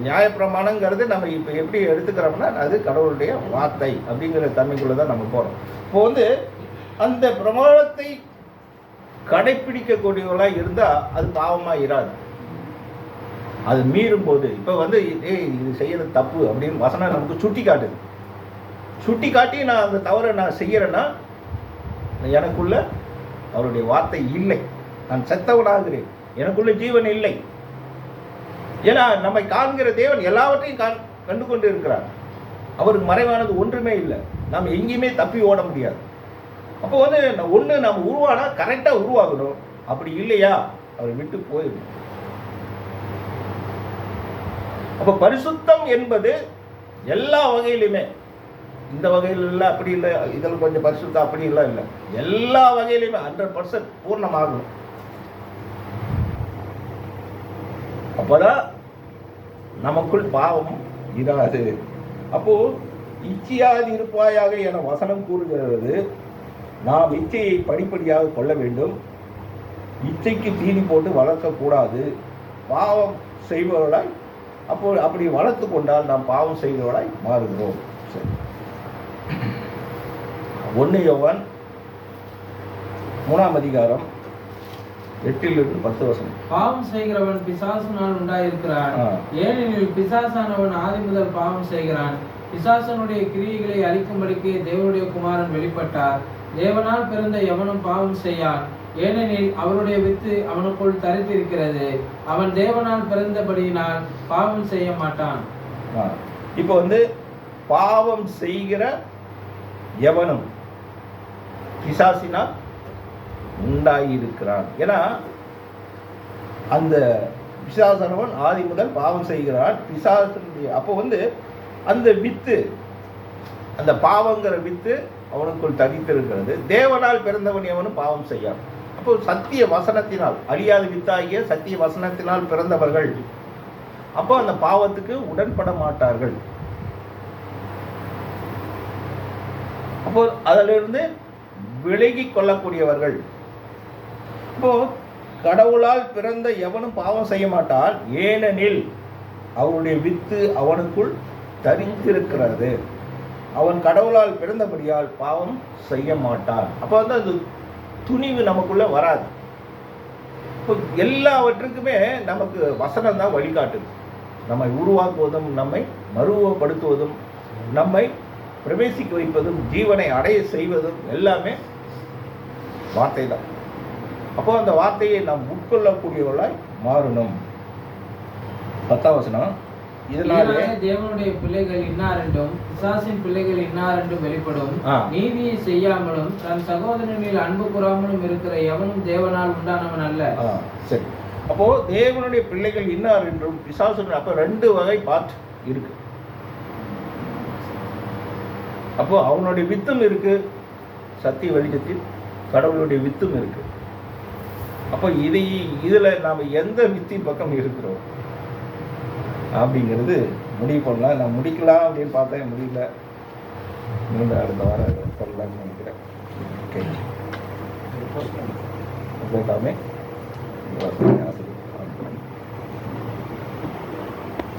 Speaker 1: நியாயப்பிரமாணங்கிறது நம்ம இப்போ எப்படி எடுத்துக்கிறோம்னா அது கடவுளுடைய வார்த்தை அப்படிங்கிற தன்மைக்குள்ளே தான் நம்ம போகிறோம். இப்போ வந்து அந்த பிரமாணத்தை கடைப்பிடிக்கக்கூடியவர்களாக இருந்தால் அது பாவமாக இராது. அது மீறும்போது இப்போ வந்து இது செய்யறது தப்பு அப்படின்னு வசனம் நமக்கு சுட்டி காட்டுது. சுட்டி காட்டி நான் அந்த தவறை நான் செய்கிறேன்னா எனக்குள்ள அவருடைய வார்த்தை இல்லை, நான் செத்தவனாகிறேன், எனக்குள்ள ஜீவன் இல்லை. ஏன்னா நம்மை காண்கிற தேவன் எல்லாவற்றையும் கண்டு கொண்டு இருக்கிறார். அவருக்கு மறைவானது ஒன்றுமே இல்லை. நாம் எங்கேயுமே தப்பி ஓட முடியாது. அப்போ வந்து ஒன்று நம்ம உருவானா கரெக்டாக உருவாகணும். அப்படி இல்லையா அவரை விட்டு போயிடும். அப்போ பரிசுத்தம் என்பது எல்லா வகையிலுமே, இந்த வகையில் இல்லை அப்படி இல்லை, இதில் கொஞ்சம் பரிசுத்தம் அப்படி இல்லை, எல்லா வகையிலுமே 100% பூர்ணமாகணும். அப்போதான் நமக்குள் பாவம் இராது. அப்போ இச்சையாது இருப்பாயாக என வசனம் கூறுகிறது. நாம் இச்சையை படிப்படியாக கொள்ள வேண்டும். இச்சைக்கு தீனி போட்டு வளர்க்கக்கூடாது. பாவம் செய்பவர்களாய் அப்படி வளர்த்து கொண்டால் நாம் பாவம் செய்தவர்களாய் மாறுகிறோம். சரி, 1 யோவான் 3ஆம் அதிகாரம் 8லிருந்து 10 வசனம்.
Speaker 3: பாவம் செய்கிறவன் பிசாசினால் உண்டாயிருக்கிறான். ஏனெனில் பிசாசானவன் ஆதி முதல் பாவம் செய்கிறான். பிசாசனுடைய கிரியைகளை அழிக்கும்படிக்கு தேவனுடைய குமாரன் வெளிப்பட்டார். தேவனால் பிறந்த எவனும் பாவம் செய்யான், ஏனெனில் அவருடைய வித்து அவனுக்குள் தரித்திருக்கிறது. அவன் தேவனால் பிறந்தபடியினால் பாவம் செய்ய மாட்டான்.
Speaker 1: இப்போ வந்து பாவம் செய்கிற எவனும் பிசாசினால் உண்டாயிருக்கிறான். ஏன்னா அந்த பிசாசானவன் ஆதி முதல் பாவம் செய்கிறான். பிசாசனுடைய அப்போ வந்து அந்த வித்து, அந்த பாவங்கிற வித்து அவனுக்குள் தரித்திருக்கிறது. தேவனால் பிறந்தவன் எவனும் பாவம் செய்யான். அப்போ சத்திய வசனத்தினால், அழியாத வித்தாகிய சத்திய வசனத்தினால் பிறந்தவர்கள் அப்போ அந்த பாவத்துக்கு உடன்பட மாட்டார்கள். அப்போ அதிலிருந்து விலகி கொள்ளக்கூடியவர்கள். இப்போ கடவுளால் பிறந்த எவனும் பாவம் செய்ய மாட்டான், ஏனெனில் அவருடைய வித்து அவனுக்குள் தரித்திருக்கிறது. அவன் கடவுளால் பிறந்தபடியால் பாவம் செய்ய மாட்டான். அப்போ வந்து அது துணிவு நமக்குள்ள வராது. இப்போ எல்லாவற்றுக்குமே நமக்கு வசனம் தான் வழிகாட்டுது. நம்மை உருவாக்குவதும் நம்மை மறுவப்படுத்துவதும் நம்மை பிரவேசிக்க வைப்பதும் ஜீவனை அடைய செய்வதும் எல்லாமே வார்த்தை தான். அப்போ அந்த வார்த்தையை நாம் உட்கொள்ளக்கூடியவர்களாய் மாறணும். 10ஆம் வசனம், இதனாலே
Speaker 3: தேவனுடைய பிள்ளைகள் இன்னார் என்றும் பிசாசின் பிள்ளைகள் இன்னார் என்றும் வெளிப்படும். நீதியை செய்யாமலும் தன் சகோதரனில் அன்பு கூறாமலும் இருக்கிற எவனும் தேவனால் உண்டானவன் அல்ல.
Speaker 1: சரி, அப்போ தேவனுடைய பிள்ளைகள் இன்னார் என்றும் பிசாசு, அப்போ 2 வகை பார்ட் இருக்கு. அப்போ அவனுடைய வித்தும் இருக்கு, சத்திய வெளிச்சத்தில் கடவுளுடைய வித்தும் இருக்கு. அப்போ இதுல நாம எந்த வித்தின் பக்கம் இருக்கிறோம் அப்படிங்கிறது முடிவு பண்ணலாம். நான் முடிக்கலாம் அப்படின்னு பார்த்தேன், முடியல. மீண்டும் அடுத்த வாரம் சொல்லலாம்னு நினைக்கிறேன். ஓகே, எல்லாமே